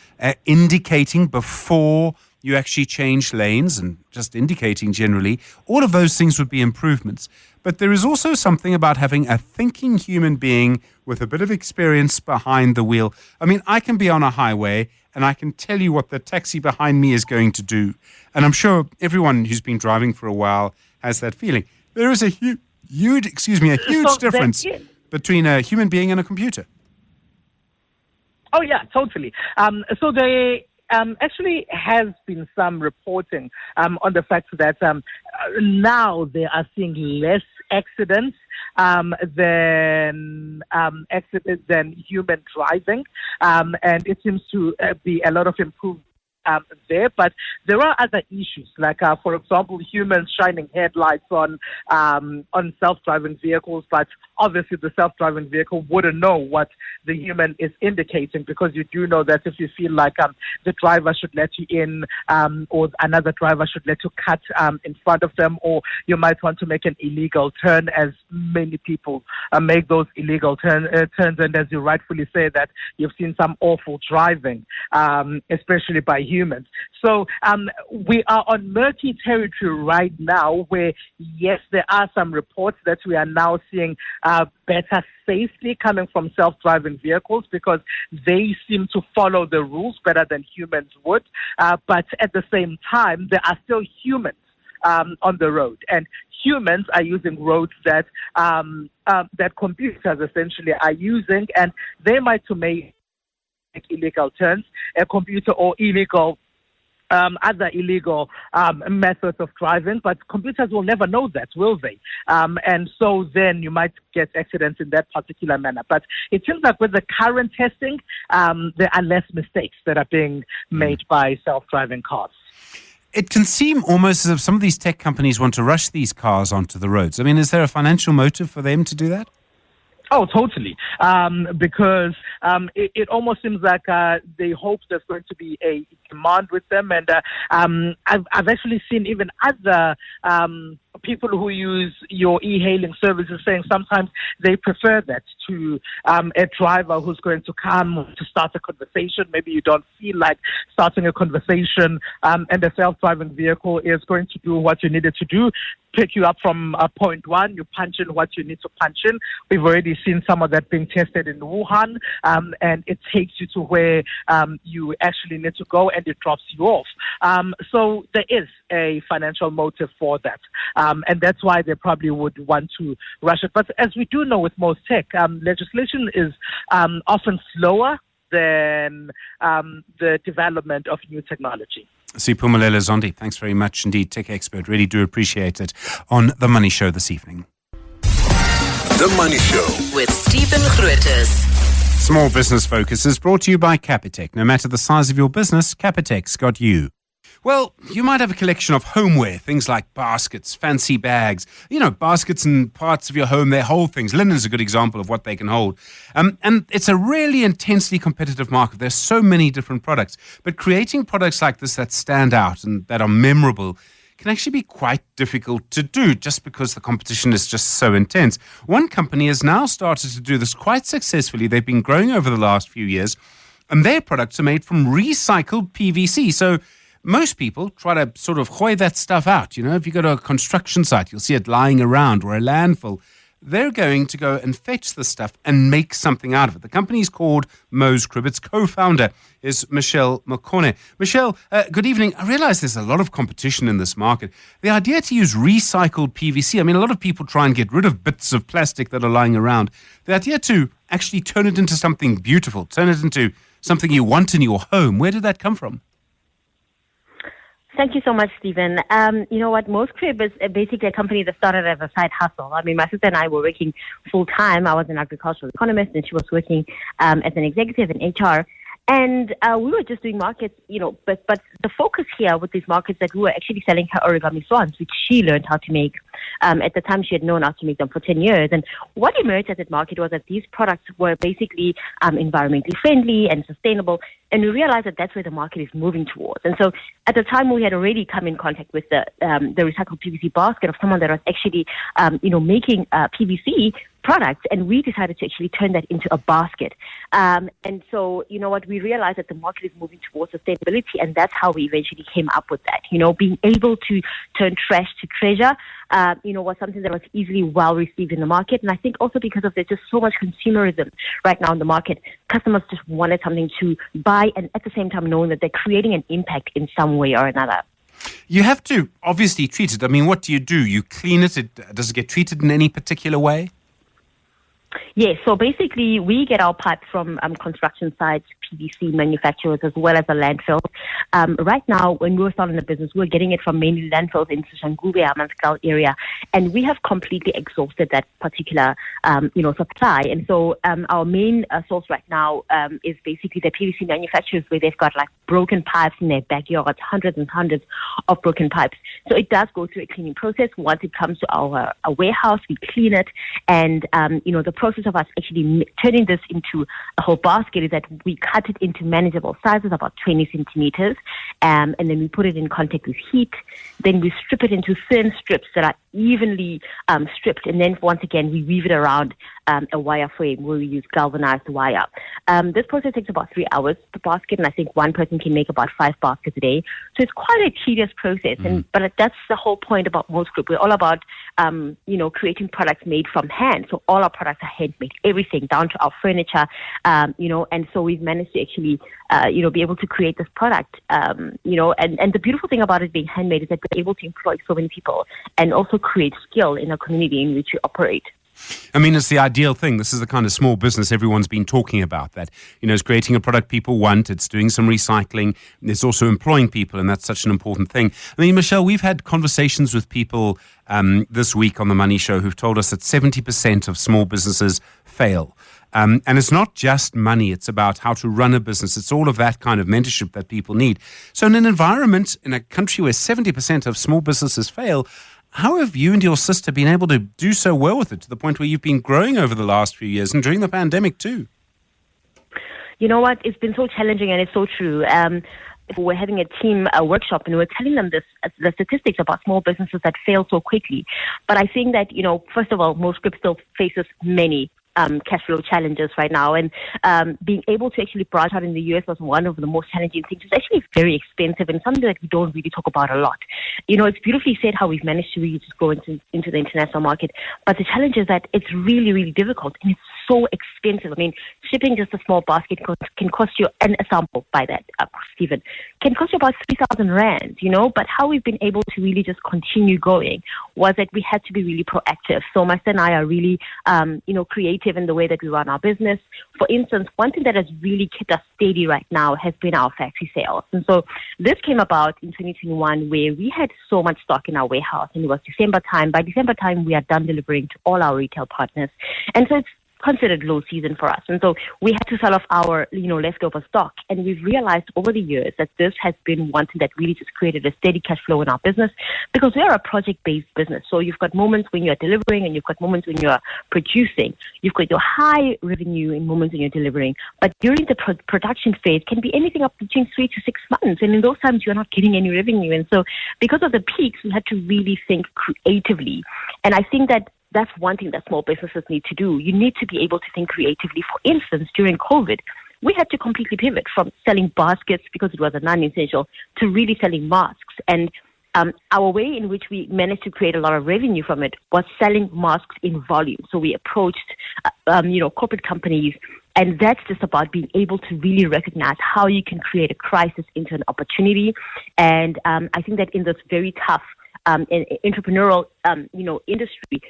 indicating before you actually change lanes and just indicating generally, all of those things would be improvements. But there is also something about having a thinking human being with a bit of experience behind the wheel. I mean, I can be on a highway and I can tell you what the taxi behind me is going to do. And I'm sure everyone who's been driving for a while has that feeling. There is a huge difference between a human being and a computer. Oh, yeah, totally. So there actually has been some reporting on the fact that now they are seeing less accidents than human driving, and it seems to be a lot of improvement there, but there are other issues, like for example, humans shining headlights on self-driving vehicles, but obviously the self-driving vehicle wouldn't know what the human is indicating, because you do know that if you feel like the driver should let you in, or another driver should let you cut in front of them, or you might want to make an illegal turn, as many people make those illegal turns, and as you rightfully say, that you've seen some awful driving, especially by humans. So we are on murky territory right now where, yes, there are some reports that we are now seeing better safety coming from self-driving vehicles, because they seem to follow the rules better than humans would. But at the same time, there are still humans on the road, and humans are using roads that that computers essentially are using, and they might make illegal turns, a computer, or other illegal methods of driving, but computers will never know that, will they? And so then you might get accidents in that particular manner. But it seems like with the current testing, there are less mistakes that are being made by self-driving cars. It can seem almost as if some of these tech companies want to rush these cars onto the roads. I mean, is there a financial motive for them to do that? Oh, totally. Because it almost seems like they hope there's going to be a demand with them. And I've actually seen even other people who use your e-hailing services saying sometimes they prefer that to a driver who's going to come to start a conversation. Maybe you don't feel like starting a conversation, and a self-driving vehicle is going to do what you needed to do, pick you up from point one, you punch in what you need to punch in. We've already seen some of that being tested in Wuhan, and it takes you to where you actually need to go, and it drops you off. So there is a financial motive for that. And that's why they probably would want to rush it. But as we do know with most tech, legislation is often slower than the development of new technology. Siphumelele Zondi, thanks very much indeed, tech expert. Really do appreciate it on The Money Show this evening. The Money Show with Stephen Grootes. Small Business Focus is brought to you by Capitec. No matter the size of your business, Capitec's got you. Well, you might have a collection of homeware, things like baskets, fancy bags, baskets and parts of your home, they hold things. Linen's a good example of what they can hold. And it's a really intensely competitive market. There's so many different products. But creating products like this that stand out and that are memorable can actually be quite difficult to do just because the competition is just so intense. One company has now started to do this quite successfully. They've been growing over the last few years, and their products are made from recycled PVC. So most people try to sort of hoy that stuff out. If you go to a construction site, you'll see it lying around, or a landfill. They're going to go and fetch the stuff and make something out of it. The company is called Mo's Crib. Its co-founder is Mikel Mabasa. Michelle, good evening. I realize there's a lot of competition in this market. The idea to use recycled PVC, a lot of people try and get rid of bits of plastic that are lying around. The idea to actually turn it into something beautiful, turn it into something you want in your home, where did that come from? Thank you so much, Stephen. You know what? Mo's Crib is basically a company that started as a side hustle. My sister and I were working full-time. I was an agricultural economist, and she was working as an executive in HR. And we were just doing markets, but the focus here with these markets that we were actually selling her origami swans, which she learned how to make. At the time, she had known how to make them for 10 years. And what emerged at that market was that these products were basically environmentally friendly and sustainable. And we realized that that's where the market is moving towards. And so at the time, we had already come in contact with the recycled PVC basket of someone that was actually, making PVC products, and we decided to actually turn that into a basket. And so, you know what, we realized that the market is moving towards sustainability, and that's how we eventually came up with that. You know, being able to turn trash to treasure, was something that was easily well received in the market. And I think also because of there's just so much consumerism right now in the market, customers just wanted something to buy, and at the same time knowing that they're creating an impact in some way or another. You have to obviously treat it. I mean, what do? You clean it? Does it get treated in any particular way? Yes, so basically we get our pipes from construction sites, PVC manufacturers, as well as the landfills. Right now, when we were starting the business, we were getting it from mainly landfills in Soshanguve, Amaskal area, and we have completely exhausted that particular, supply. And so our main source right now is basically the PVC manufacturers, where they've got like broken pipes in their backyards, hundreds and hundreds of broken pipes. So it does go through a cleaning process. Once it comes to our warehouse, we clean it, and the process of us actually turning this into a whole basket is that we cut it into manageable sizes, about 20 centimeters, and then we put it in contact with heat. Then we strip it into thin strips that are evenly stripped, and then once again we weave it around a wire frame where we use galvanized wire. This process takes about 3 hours per basket, and I think one person can make about 5 baskets a day. So it's quite a tedious process, but that's the whole point about Most Group. We're all about creating products made from hand. So all our products are handmade, everything down to our furniture, and so we've managed to actually be able to create this product, and the beautiful thing about it being handmade is that we're able to employ so many people and also create skill in a community in which we operate. I mean, it's the ideal thing. This is the kind of small business everyone's been talking about, that, it's creating a product people want, it's doing some recycling, it's also employing people, and that's such an important thing. I mean, Michelle, we've had conversations with people this week on The Money Show who've told us that 70% of small businesses fail. And it's not just money, it's about how to run a business. It's all of that kind of mentorship that people need. So in an environment, in a country where 70% of small businesses fail, how have you and your sister been able to do so well with it, to the point where you've been growing over the last few years and during the pandemic too? You know what? It's been so challenging, and it's so true. We're having a team workshop, and we're telling them the statistics about small businesses that fail so quickly. But I think that, first of all, Most Group still faces many cash flow challenges right now, and being able to actually branch out in the US was one of the most challenging things. It's actually very expensive and something that we don't really talk about a lot. It's beautifully said how we've managed to really just go into the international market, but the challenge is that it's really, really difficult, and it's so expensive. I mean, shipping just a small basket can cost you, and a sample by that, Stephen, can cost you about 3,000 Rand, but how we've been able to really just continue going was that we had to be really proactive. So my son and I are really, creative in the way that we run our business. For instance, one thing that has really kept us steady right now has been our factory sales. And so this came about in 2021, where we had so much stock in our warehouse, and it was December time. By December time, we are done delivering to all our retail partners. And so it's considered low season for us. And so we had to sell off our, leftover stock. And we've realized over the years that this has been one thing that really just created a steady cash flow in our business, because we are a project-based business. So you've got moments when you're delivering, and you've got moments when you're producing. You've got your high revenue in moments when you're delivering. But during the production phase can be anything up between 3 to 6 months. And in those times, you're not getting any revenue. And so because of the peaks, we had to really think creatively. And I think that that's one thing that small businesses need to do. You need to be able to think creatively. For instance, during COVID, we had to completely pivot from selling baskets, because it was a non-essential, to really selling masks. And our way in which we managed to create a lot of revenue from it was selling masks in volume. So we approached, corporate companies, and that's just about being able to really recognize how you can create a crisis into an opportunity. And I think that in this very tough entrepreneurial, industry,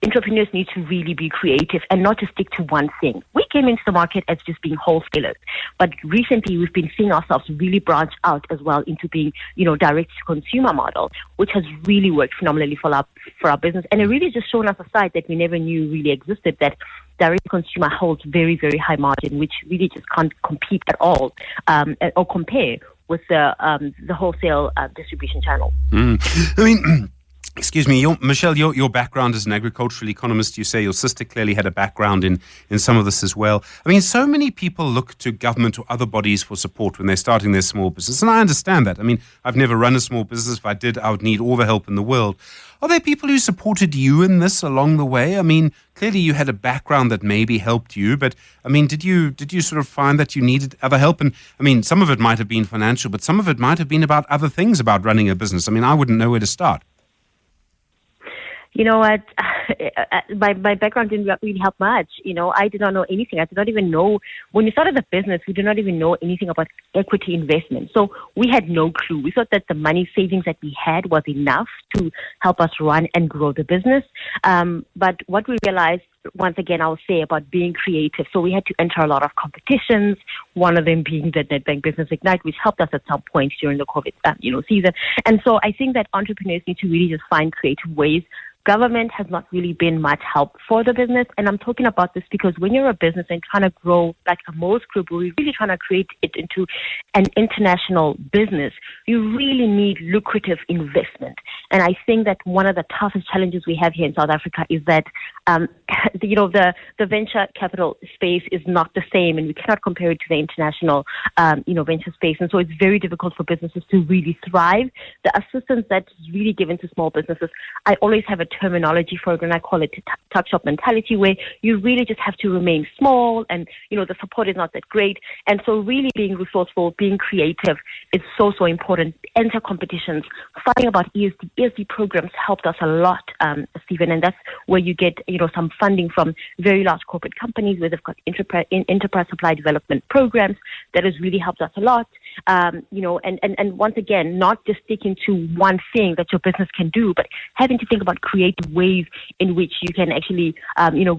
entrepreneurs need to really be creative and not just stick to one thing. We came into the market as just being wholesalers, but recently we've been seeing ourselves really branch out as well into being, direct to consumer model, which has really worked phenomenally for our business. And it really just shown us a side that we never knew really existed, that direct to consumer holds very, very high margin, which really just can't compete at all or compare with the wholesale distribution channel. I mean, Excuse me, Michelle, your background as an agricultural economist, you say your sister clearly had a background in some of this as well. I mean, so many people look to government or other bodies for support when they're starting their small business, and I understand that. I mean, I've never run a small business. If I did, I would need all the help in the world. Are there people who supported you in this along the way? I mean, clearly you had a background that maybe helped you, but I mean, did you sort of find that you needed other help? And I mean, some of it might have been financial, but some of it might have been about other things about running a business. I mean, I wouldn't know where to start. You know what? My background didn't really help much. You know, I did not know anything. I did not even know, when we started the business, we did not even know anything about equity investment. So we had no clue. We thought that the money savings that we had was enough to help us run and grow the business. But what we realized, once again, I'll say about being creative. So we had to enter a lot of competitions, one of them being the Nedbank Business Ignite, which helped us at some point during the COVID season. And so I think that entrepreneurs need to really just find creative ways. Government has not really been much help for the business. And I'm talking about this because when you're a business and trying to grow like a Mo's Group, we're really trying to create it into an international business, you really need lucrative investment. And I think that one of the toughest challenges we have here in South Africa is that, the venture capital space is not the same, and we cannot compare it to the international, venture space. And so it's very difficult for businesses to really thrive. The assistance that's really given to small businesses, I always have a terminology for it, and I call it tuck shop mentality, where you really just have to remain small, and the support is not that great. And so really being resourceful, being creative is so important. Enter competitions, finding about ESG programs helped us a lot, Stephen, and that's where you get some funding from very large corporate companies where they've got enterprise supply development programs that has really helped us a lot. And once again, not just sticking to one thing that your business can do, but having to think about creative ways in which you can actually,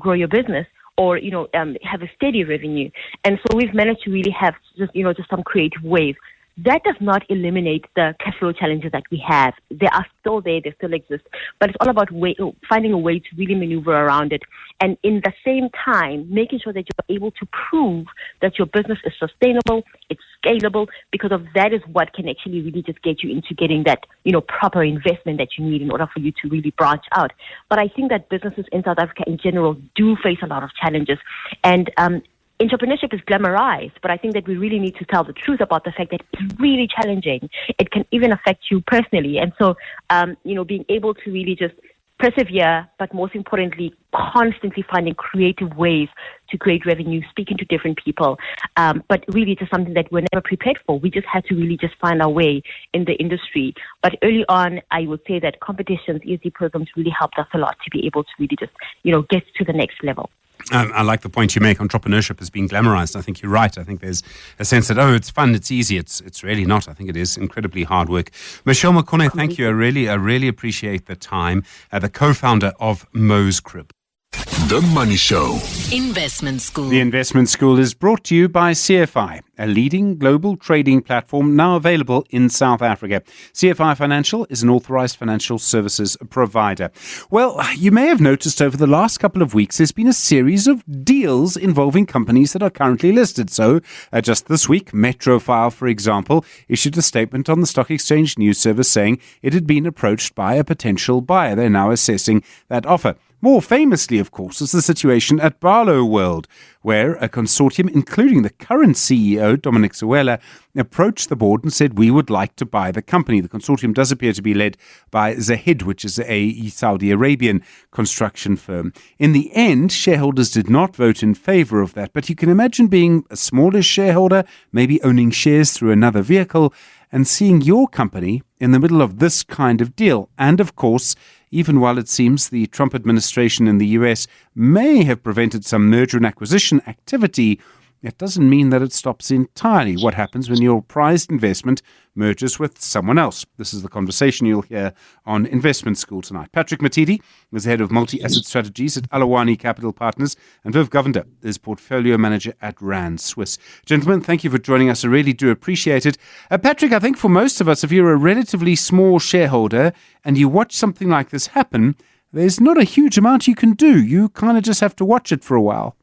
grow your business or, have a steady revenue. And so we've managed to really have just some creative ways. That does not eliminate the cash flow challenges that we have. They are still there, they still exist. But it's all about finding a way to really maneuver around it. And in the same time, making sure that you're able to prove that your business is sustainable, it's scalable, because of that is what can actually really just get you into getting that, proper investment that you need in order for you to really branch out. But I think that businesses in South Africa in general do face a lot of challenges. And entrepreneurship is glamorized, but I think that we really need to tell the truth about the fact that it's really challenging. It can even affect you personally. And so, being able to really just persevere, but most importantly, constantly finding creative ways to create revenue, speaking to different people. But really just something that we're never prepared for. We just had to really just find our way in the industry. But early on, I would say that competitions, ESG programs really helped us a lot to be able to really just, get to the next level. I like the point you make. Entrepreneurship has been glamorized. I think you're right. I think there's a sense that, it's fun, it's easy. It's really not. I think it is incredibly hard work. Michelle Makone, thank you. I really appreciate the time. The co-founder of Mo's Group. The Money Show. Investment School. The Investment School is brought to you by CFI, a leading global trading platform now available in South Africa. CFI Financial is an authorized financial services provider. Well, you may have noticed over the last couple of weeks there's been a series of deals involving companies that are currently listed. So, just this week, Metrofile, for example, issued a statement on the Stock Exchange News Service saying it had been approached by a potential buyer. They're now assessing that offer. More famously, of course, is the situation at Barlow World, where a consortium, including the current CEO, Dominic Sewela, approached the board and said, we would like to buy the company. The consortium does appear to be led by Zahid, which is a Saudi Arabian construction firm. In the end, shareholders did not vote in favor of that, but you can imagine being a smaller shareholder, maybe owning shares through another vehicle, and seeing your company in the middle of this kind of deal. And of course, even while it seems the Trump administration in the US may have prevented some merger and acquisition activity, it doesn't mean that it stops entirely. What happens when your prized investment merges with someone else? This is the conversation you'll hear on Investment School tonight. Patrick Matidi is head of multi-asset strategies at Alawani Capital Partners, and Viv Govender is portfolio manager at Rand Swiss. Gentlemen, thank you for joining us. I really do appreciate it. Patrick, I think for most of us, if you're a relatively small shareholder and you watch something like this happen, there's not a huge amount you can do. You kind of just have to watch it for a while.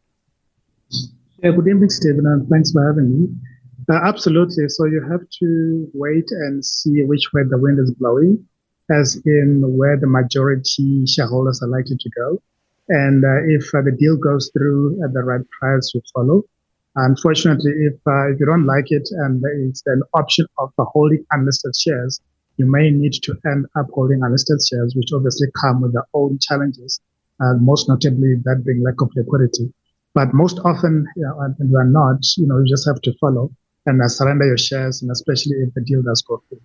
Yeah, good evening, Stephen, and thanks for having me. Absolutely. So you have to wait and see which way the wind is blowing. as in where the majority shareholders are likely to go. And if the deal goes through at the right price, you follow. Unfortunately, if you don't like it and there is an option of holding unlisted shares, you may need to end up holding unlisted shares, which obviously come with their own challenges, most notably that being lack of liquidity. But most often, when you are not, you just have to follow and surrender your shares, and especially if the deal does go through.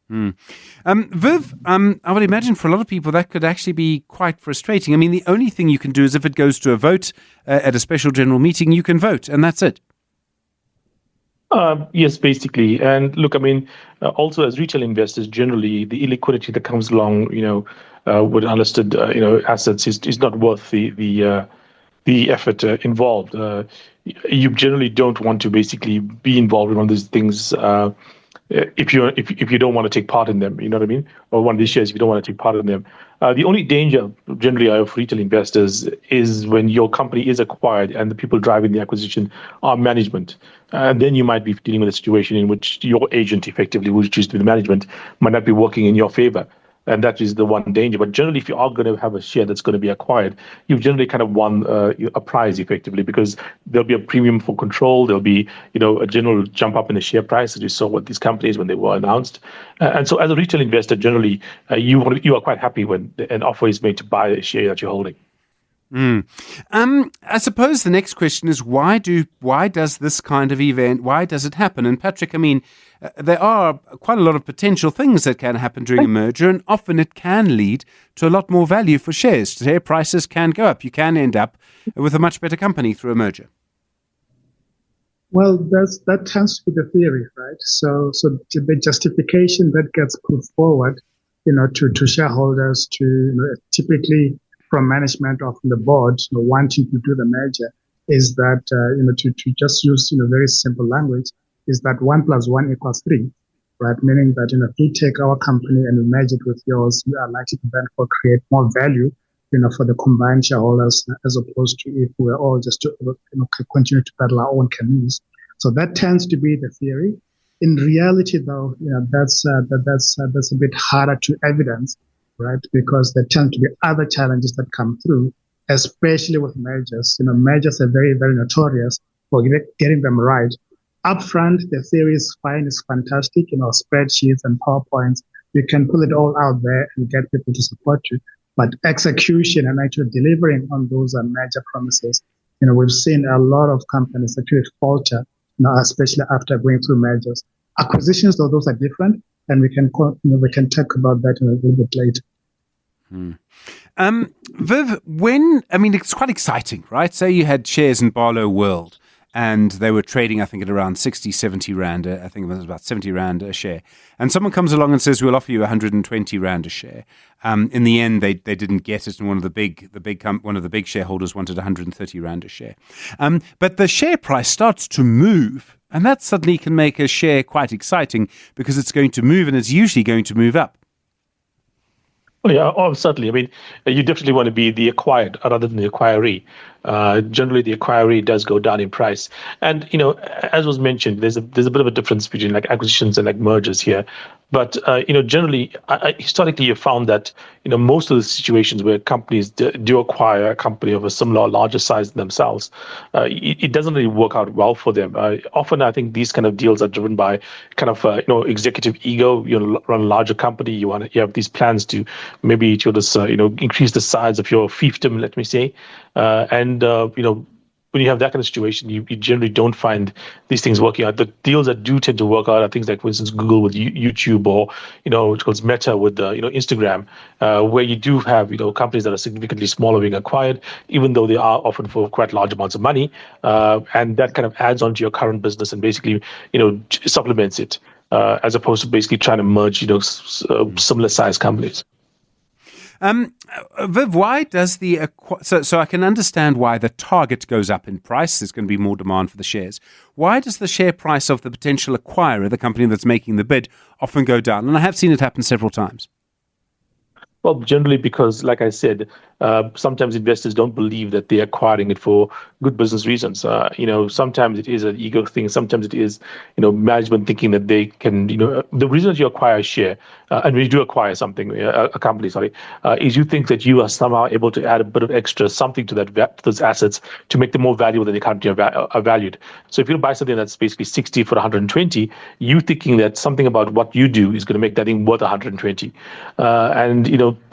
Viv, I would imagine for a lot of people that could actually be quite frustrating. I mean, the only thing you can do is if it goes to a vote at a special general meeting, you can vote, and that's it. Yes, basically. And look, I mean, also as retail investors, generally the illiquidity that comes along, with unlisted, assets is not worth the effort involved. You generally don't want to basically be involved in one of these things if you don't want to take part in them, you know what I mean? Or one of these shares if you don't want to take part in them. The only danger generally of retail investors is when your company is acquired and the people driving the acquisition are management. And then you might be dealing with a situation in which your agent effectively, which is the management, might not be working in your favor. And that is the one danger. But generally, if you are going to have a share that's going to be acquired, you've generally kind of won a prize effectively, because there'll be a premium for control. There'll be, a general jump up in the share price, as you saw with these companies when they were announced. And so as a retail investor, generally, you are quite happy when an offer is made to buy a share that you're holding. I suppose the next question is why does this kind of event, why does it happen? And Patrick, I mean, there are quite a lot of potential things that can happen during a merger, and often it can lead to a lot more value for shares. Share prices can go up. You can end up with a much better company through a merger. Well, that tends to be the theory, right? So the justification that gets put forward, to shareholders, to typically from management or from the board, wanting to do the merger, is that to just use very simple language, is that 1 + 1 = 3, right? Meaning that if we take our company and we merge it with yours, we are likely to then create more value, for the combined shareholders, as opposed to if we're all just to continue to paddle our own canoes. So that tends to be the theory. In reality, though, that's a bit harder to evidence, right? Because there tend to be other challenges that come through, especially with mergers. Mergers are very, very notorious for getting them right. Upfront, the theory is fine, it's fantastic, spreadsheets and PowerPoints. You can pull it all out there and get people to support you. But execution and actually delivering on those merger promises, we've seen a lot of companies actually falter, especially after going through mergers. Acquisitions, though, those are different, and we can talk about that a little bit later. Viv, it's quite exciting, right? Say you had shares in Barlow World and they were trading, I think, at around 60, 70 Rand. I think it was about 70 Rand a share. And someone comes along and says, we'll offer you 120 Rand a share. In the end, they didn't get it, and one of the big shareholders wanted 130 Rand a share. But the share price starts to move, and that suddenly can make a share quite exciting because it's going to move, and it's usually going to move up. Oh, yeah, certainly. I mean, you definitely want to be the acquired rather than the acquiree. Generally, the acquiree does go down in price. And, as was mentioned, there's a bit of a difference between acquisitions and mergers here. But, generally, historically, you've found that, most of the situations where companies do acquire a company of a similar or larger size than themselves, it doesn't really work out well for them. Often, I think these kind of deals are driven by kind of, executive ego. You run a larger company, you have these plans to maybe to just, increase the size of your fiefdom, let me say. And when you have that kind of situation, you generally don't find these things working out. The deals that do tend to work out are things like, for instance, Google with YouTube, or, which calls Meta with, Instagram, where you do have, companies that are significantly smaller being acquired, even though they are often for quite large amounts of money. And that kind of adds onto your current business and basically, supplements it, as opposed to basically trying to merge, similar size companies. Viv, why does so I can understand why the target goes up in price. There's going to be more demand for the shares. Why does the share price of the potential acquirer, the company that's making the bid, often go down? And I have seen it happen several times. Well, generally because, like I said, sometimes investors don't believe that they're acquiring it for good business reasons. Sometimes it is an ego thing. Sometimes it is, management thinking that they can, the reason you acquire a share, and when you do acquire something, a company, is you think that you are somehow able to add a bit of extra something to to those assets to make them more valuable than they currently are valued. So if you buy something that's basically 60 for 120, you thinking that something about what you do is going to make that thing worth 120.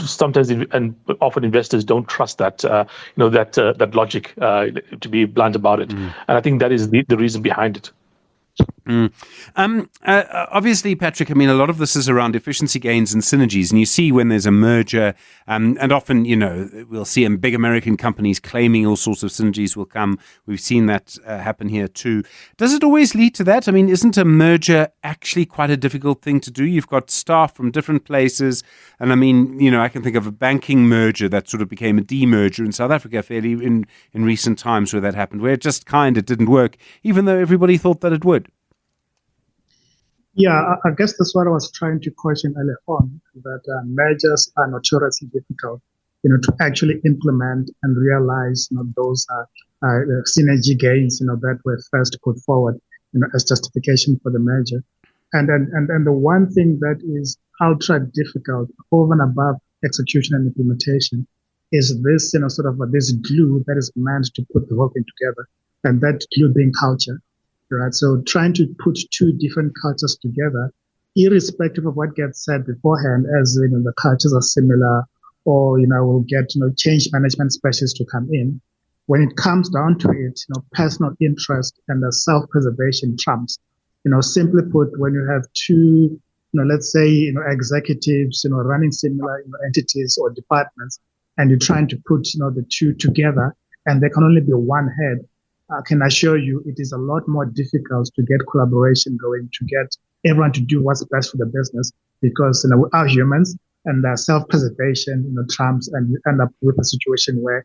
Sometimes and often investors don't trust that that logic, to be blunt about it. And I think that is the reason behind it. Obviously, Patrick, a lot of this is around efficiency gains and synergies. And you see when there's a merger, and often, we'll see big American companies claiming all sorts of synergies will come. We've seen that happen here too. Does it always lead to that? Isn't a merger actually quite a difficult thing to do? You've got staff from different places. And I can think of a banking merger that sort of became a demerger in South Africa fairly in recent times where that happened, where it just kind of didn't work, even though everybody thought that it would. Yeah, I guess that's what I was trying to question earlier on, that mergers are notoriously difficult, to actually implement and realize, those synergy gains, that were first put forward, as justification for the merger. And the one thing that is ultra difficult over and above execution and implementation is this, this glue that is meant to put the whole thing together, and that glue being culture. Right, so trying to put two different cultures together, irrespective of what gets said beforehand, as the cultures are similar, or we'll get change management specialists to come in. When it comes down to it, personal interest and the self-preservation trumps. Simply put, when you have two, let's say executives, running similar entities or departments, and you're trying to put the two together, and there can only be one head. I can assure you it is a lot more difficult to get collaboration going, to get everyone to do what's best for the business, because we are humans, and self-preservation trumps, and you end up with a situation where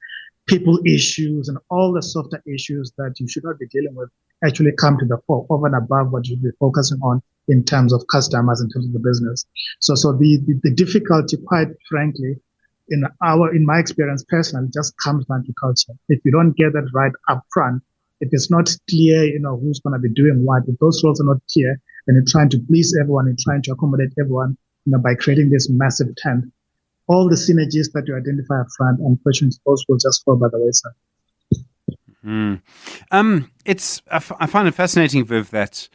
people issues and all the softer issues that you should not be dealing with actually come to the fore over and above what you should be focusing on in terms of customers, in terms of the business. So the difficulty, quite frankly, in my experience personally, just comes down to culture. If you don't get that right up front, if it's not clear, who's going to be doing what, if those roles are not clear, and you're trying to please everyone and trying to accommodate everyone, by creating this massive tent, all the synergies that you identify up front, unfortunately, those will just fall by the wayside. I find it fascinating, Viv, that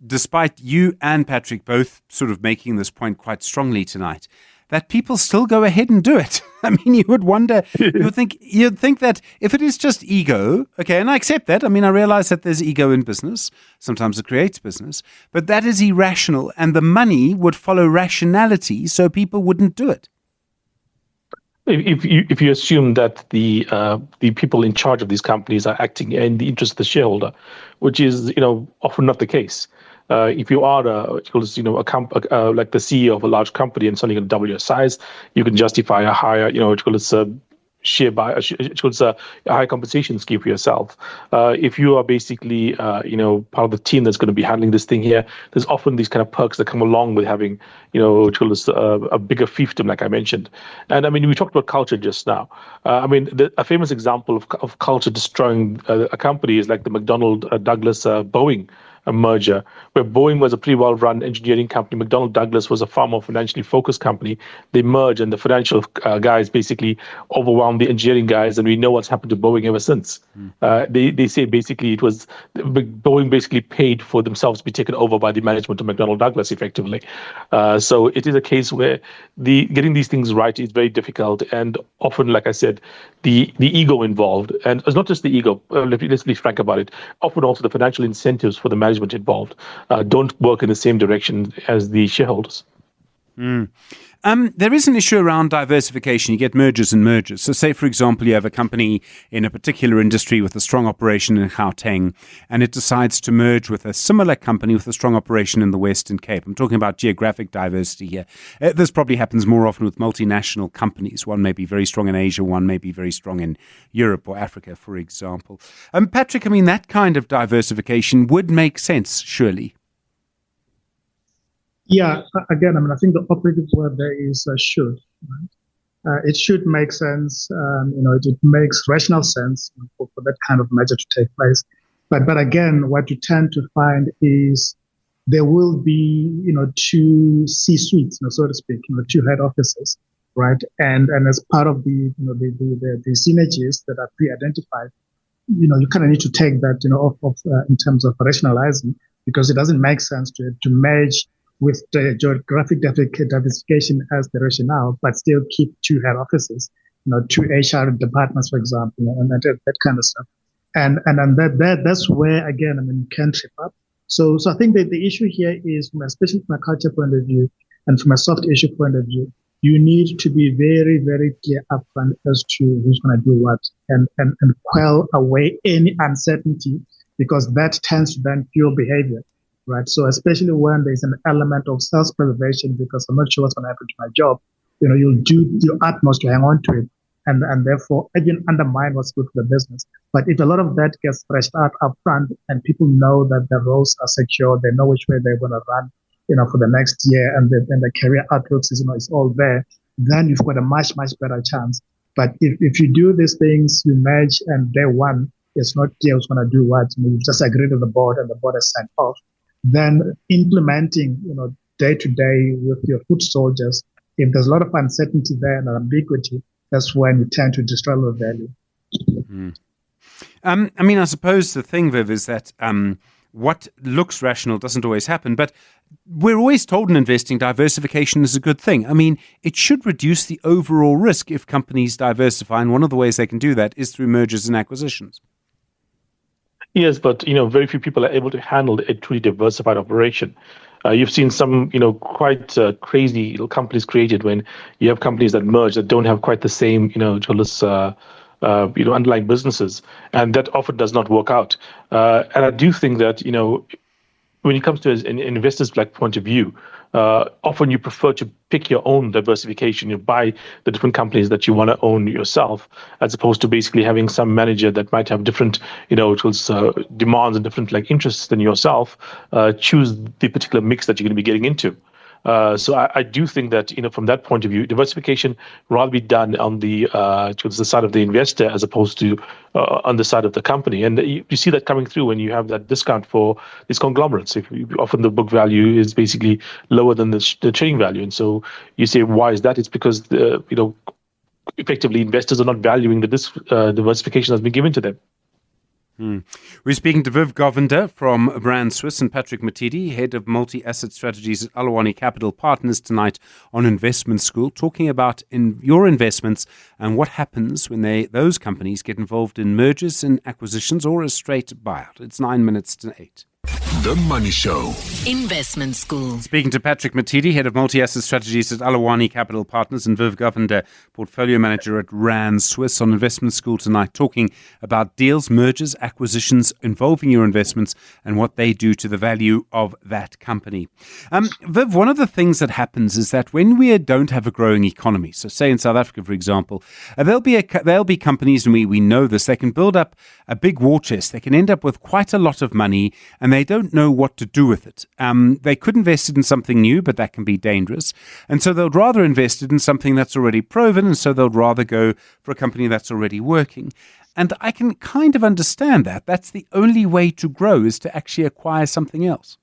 despite you and Patrick both sort of making this point quite strongly tonight, that people still go ahead and do it. You would wonder, you'd think that if it is just ego, okay, and I accept that. I realize that there's ego in business. Sometimes it creates business, but that is irrational, and the money would follow rationality, so people wouldn't do it. If you assume that the people in charge of these companies are acting in the interest of the shareholder, which is often not the case. If you are like the CEO of a large company and suddenly going to double your size, you can justify a higher, a high compensation scheme for yourself. If you are basically, part of the team that's going to be handling this thing here, there's often these kind of perks that come along with having, a bigger fiefdom, like I mentioned. And we talked about culture just now. A famous example of culture destroying a company is like the McDonnell Douglas Boeing merger, where Boeing was a pretty well-run engineering company. McDonnell Douglas was a far more financially focused company. They merged, and the financial guys basically overwhelmed the engineering guys, and we know what's happened to Boeing ever since. They say basically it was Boeing basically paid for themselves to be taken over by the management of McDonnell Douglas, effectively. So it is a case where getting these things right is very difficult, and often, like I said, the ego involved, and it's not just the ego. Let's be frank about it. Often also the financial incentives for the management involved don't work in the same direction as the shareholders. There is an issue around diversification. You get mergers and mergers. So say, for example, you have a company in a particular industry with a strong operation in Gauteng, and it decides to merge with a similar company with a strong operation in the Western Cape. I'm talking about geographic diversity here. This probably happens more often with multinational companies. One may be very strong in Asia, one may be very strong in Europe or Africa, for example. Patrick, that kind of diversification would make sense, surely. Yeah, again, I think the operative word there is should. Right? it should make sense. It makes rational sense for that kind of measure to take place. But again, what you tend to find is there will be, two C-suites, so to speak, two head offices, right? And as part of the synergies that are pre-identified, you kind of need to take that, off in terms of rationalizing, because it doesn't make sense to merge with the geographic diversification as the rationale, but still keep two head offices, two HR departments, for example, and that kind of stuff. And that's where, again, you can trip up. So I think that the issue here is, especially from a culture point of view and from a soft issue point of view, you need to be very, very clear upfront as to who's going to do what, and quell away any uncertainty, because that tends to then fuel behavior, right? So especially when there's an element of self-preservation, because I'm not sure what's going to happen to my job, you'll do your utmost to hang on to it, and therefore even undermine what's good for the business. But if a lot of that gets threshed out upfront and people know that the roles are secure, they know which way they're going to run, for the next year, and the career outlooks is all there, then you've got a much, much better chance. But if you do these things, you merge, and day one, it's not clear who's going to do what, you just agree to the board and the board has signed off, then implementing, day to day with your foot soldiers, if there's a lot of uncertainty there and ambiguity, that's when you tend to destroy the value. I suppose the thing, Viv, is that what looks rational doesn't always happen, but we're always told in investing diversification is a good thing. It should reduce the overall risk if companies diversify, and one of the ways they can do that is through mergers and acquisitions. Yes, but very few people are able to handle a truly diversified operation. You've seen some, quite crazy companies created when you have companies that merge that don't have quite the same, underlying businesses, and that often does not work out. And I do think that, when it comes to an investor's point of view, often you prefer to pick your own diversification. You buy the different companies that you want to own yourself, as opposed to basically having some manager that might have different, demands and different interests than yourself. Choose the particular mix that you're going to be getting into. So I do think that, from that point of view, diversification rather be done on the side of the investor as opposed to on the side of the company. And you see that coming through when you have that discount for these conglomerates. Often the book value is basically lower than the trading value. And so you say, why is that? It's because, effectively investors are not valuing the diversification that's been given to them. We're speaking to Viv Govender from Brand Swiss and Patrick Matidi, head of multi-asset strategies at Alawani Capital Partners, tonight on Investment School, talking about your investments and what happens when those companies get involved in mergers and acquisitions or a straight buyout. It's 9 minutes to 8. The Money Show. Investment School. Speaking to Patrick Matidi, head of multi-asset strategies at Alawani Capital Partners, and Viv Govender, portfolio manager at Rand Swiss, on Investment School tonight, talking about deals, mergers, acquisitions involving your investments and what they do to the value of that company. Viv, one of the things that happens is that when we don't have a growing economy, so say in South Africa, for example, there'll be companies, and we know this, they can build up a big war chest. They can end up with quite a lot of money, and they don't know what to do with it. They could invest it in something new, but that can be dangerous. And so they'll rather invest it in something that's already proven, and so they'll rather go for a company that's already working. And I can kind of understand that. That's the only way to grow, is to actually acquire something else.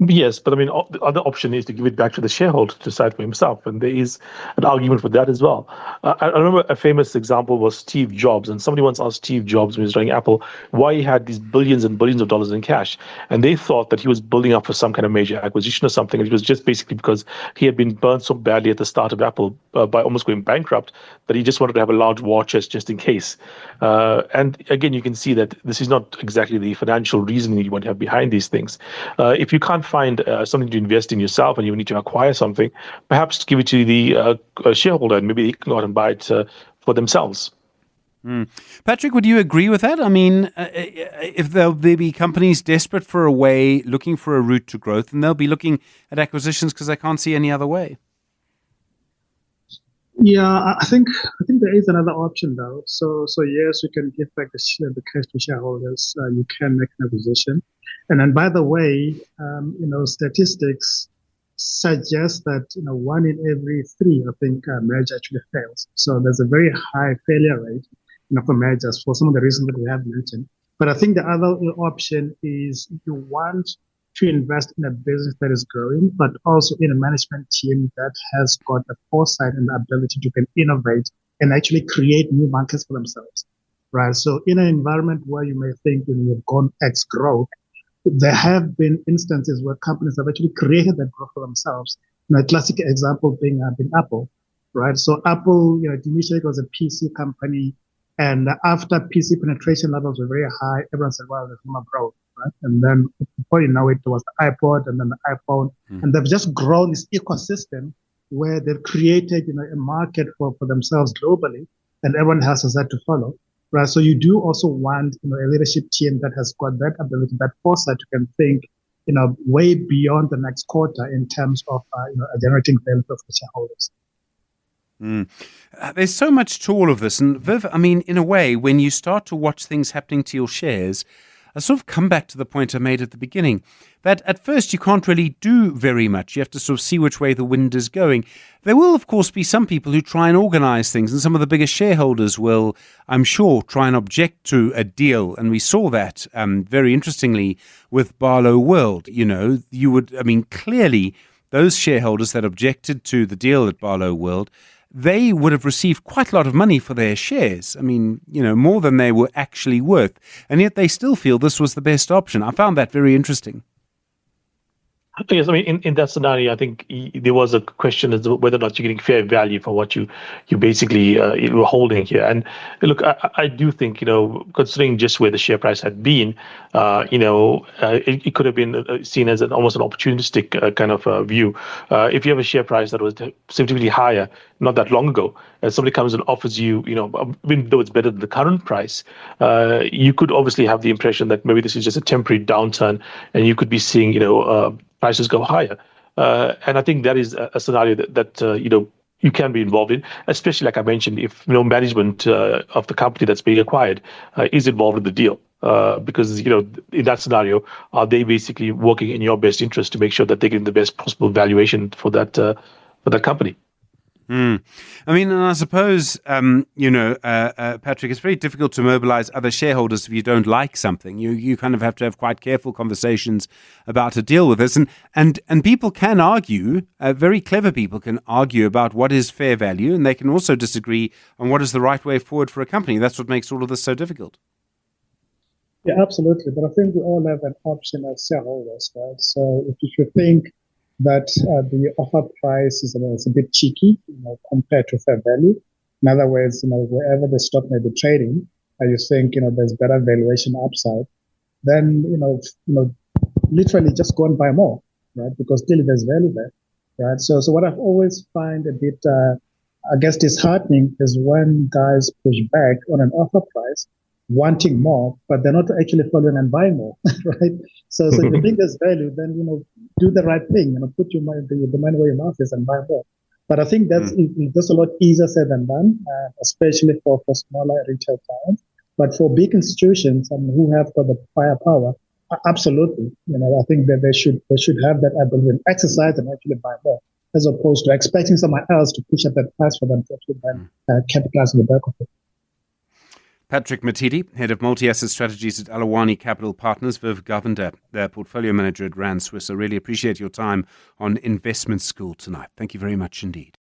Yes, but the other option is to give it back to the shareholder to decide for himself, and there is an argument for that as well. I remember a famous example was Steve Jobs, and somebody once asked Steve Jobs when he was running Apple why he had these billions and billions of dollars in cash, and they thought that he was building up for some kind of major acquisition or something, and it was just basically because he had been burned so badly at the start of Apple by almost going bankrupt that he just wanted to have a large war chest just in case. And again, you can see that this is not exactly the financial reasoning you want to have behind these things. If you can't find something to invest in yourself and you need to acquire something, perhaps give it to the shareholder and maybe they can go out and buy it for themselves. Patrick, would you agree with that? If there'll be companies desperate for a way, looking for a route to growth, and they'll be looking at acquisitions because they can't see any other way. Yeah, I think there is another option though. So yes, you can give back the cash to shareholders. You can make an acquisition, and then by the way, statistics suggests that one in every three, I think, merger actually fails. So there's a very high failure rate, for mergers for some of the reasons that we have mentioned. But I think the other option is you want to invest in a business that is growing, but also in a management team that has got the foresight and the ability to innovate and actually create new markets for themselves, right? So in an environment where you may think you've gone X growth, there have been instances where companies have actually created that growth for themselves. A classic example being Apple, right? So Apple, initially it was a PC company, and after PC penetration levels were very high, everyone said, "Well, there's more growth," right? And then before you know it, there was the iPod and then the iPhone, and they've just grown this ecosystem where they've created, a market for themselves globally, and everyone else has had to follow. Right, so you do also want, a leadership team that has got that ability, that foresight, to can think, way beyond the next quarter in terms of, generating value for shareholders. There's so much to all of this, and Viv, I mean, in a way, when you start to watch things happening to your shares, I sort of come back to the point I made at the beginning, that at first you can't really do very much. You have to sort of see which way the wind is going. There will, of course, be some people who try and organize things, and some of the biggest shareholders will, I'm sure, try and object to a deal. And we saw that very interestingly with Barlow World. Clearly those shareholders that objected to the deal at Barlow World, they would have received quite a lot of money for their shares. More than they were actually worth. And yet they still feel this was the best option. I found that very interesting. Yes, in that scenario, I think there was a question as to whether or not you're getting fair value for what you basically were holding here. And look, I do think, considering just where the share price had been, it could have been seen as almost an opportunistic kind of view. If you have a share price that was significantly higher not that long ago, and somebody comes and offers you, even though it's better than the current price, you could obviously have the impression that maybe this is just a temporary downturn, and you could be seeing, prices go higher. And I think that is a scenario that you can be involved in, especially like I mentioned, if management of the company that's being acquired is involved in the deal. Because in that scenario, are they basically working in your best interest to make sure that they get the best possible valuation for that company? And I suppose, Patrick, it's very difficult to mobilize other shareholders if you don't like something. You kind of have to have quite careful conversations about to deal with this. And people can argue, very clever people can argue about what is fair value, and they can also disagree on what is the right way forward for a company. That's what makes all of this so difficult. Yeah, absolutely. But I think we all have an option as shareholders, right? So if you think that the offer price is a bit cheeky, compared to fair value. In other words, wherever the stock may be trading, you think, there's better valuation upside, then, literally just go and buy more, right? Because clearly there's value there, right? So what I've always find a bit, disheartening is when guys push back on an offer price, wanting more, but they're not actually following and buying more, right? So if you think there's value, then, do the right thing, put your money, the money where your mouth is and buy more. But I think that's just a lot easier said than done, especially for smaller retail clients. But for big institutions who have got the firepower, absolutely, I think that they should have that ability and exercise and actually buy more, as opposed to expecting someone else to push up that price for them to actually then capitalize on the back of it. Patrick Matidi, Head of Multi-Asset Strategies at Alawani Capital Partners, Viv Govender, their Portfolio Manager at Rand Swiss. I really appreciate your time on Investment School tonight. Thank you very much indeed.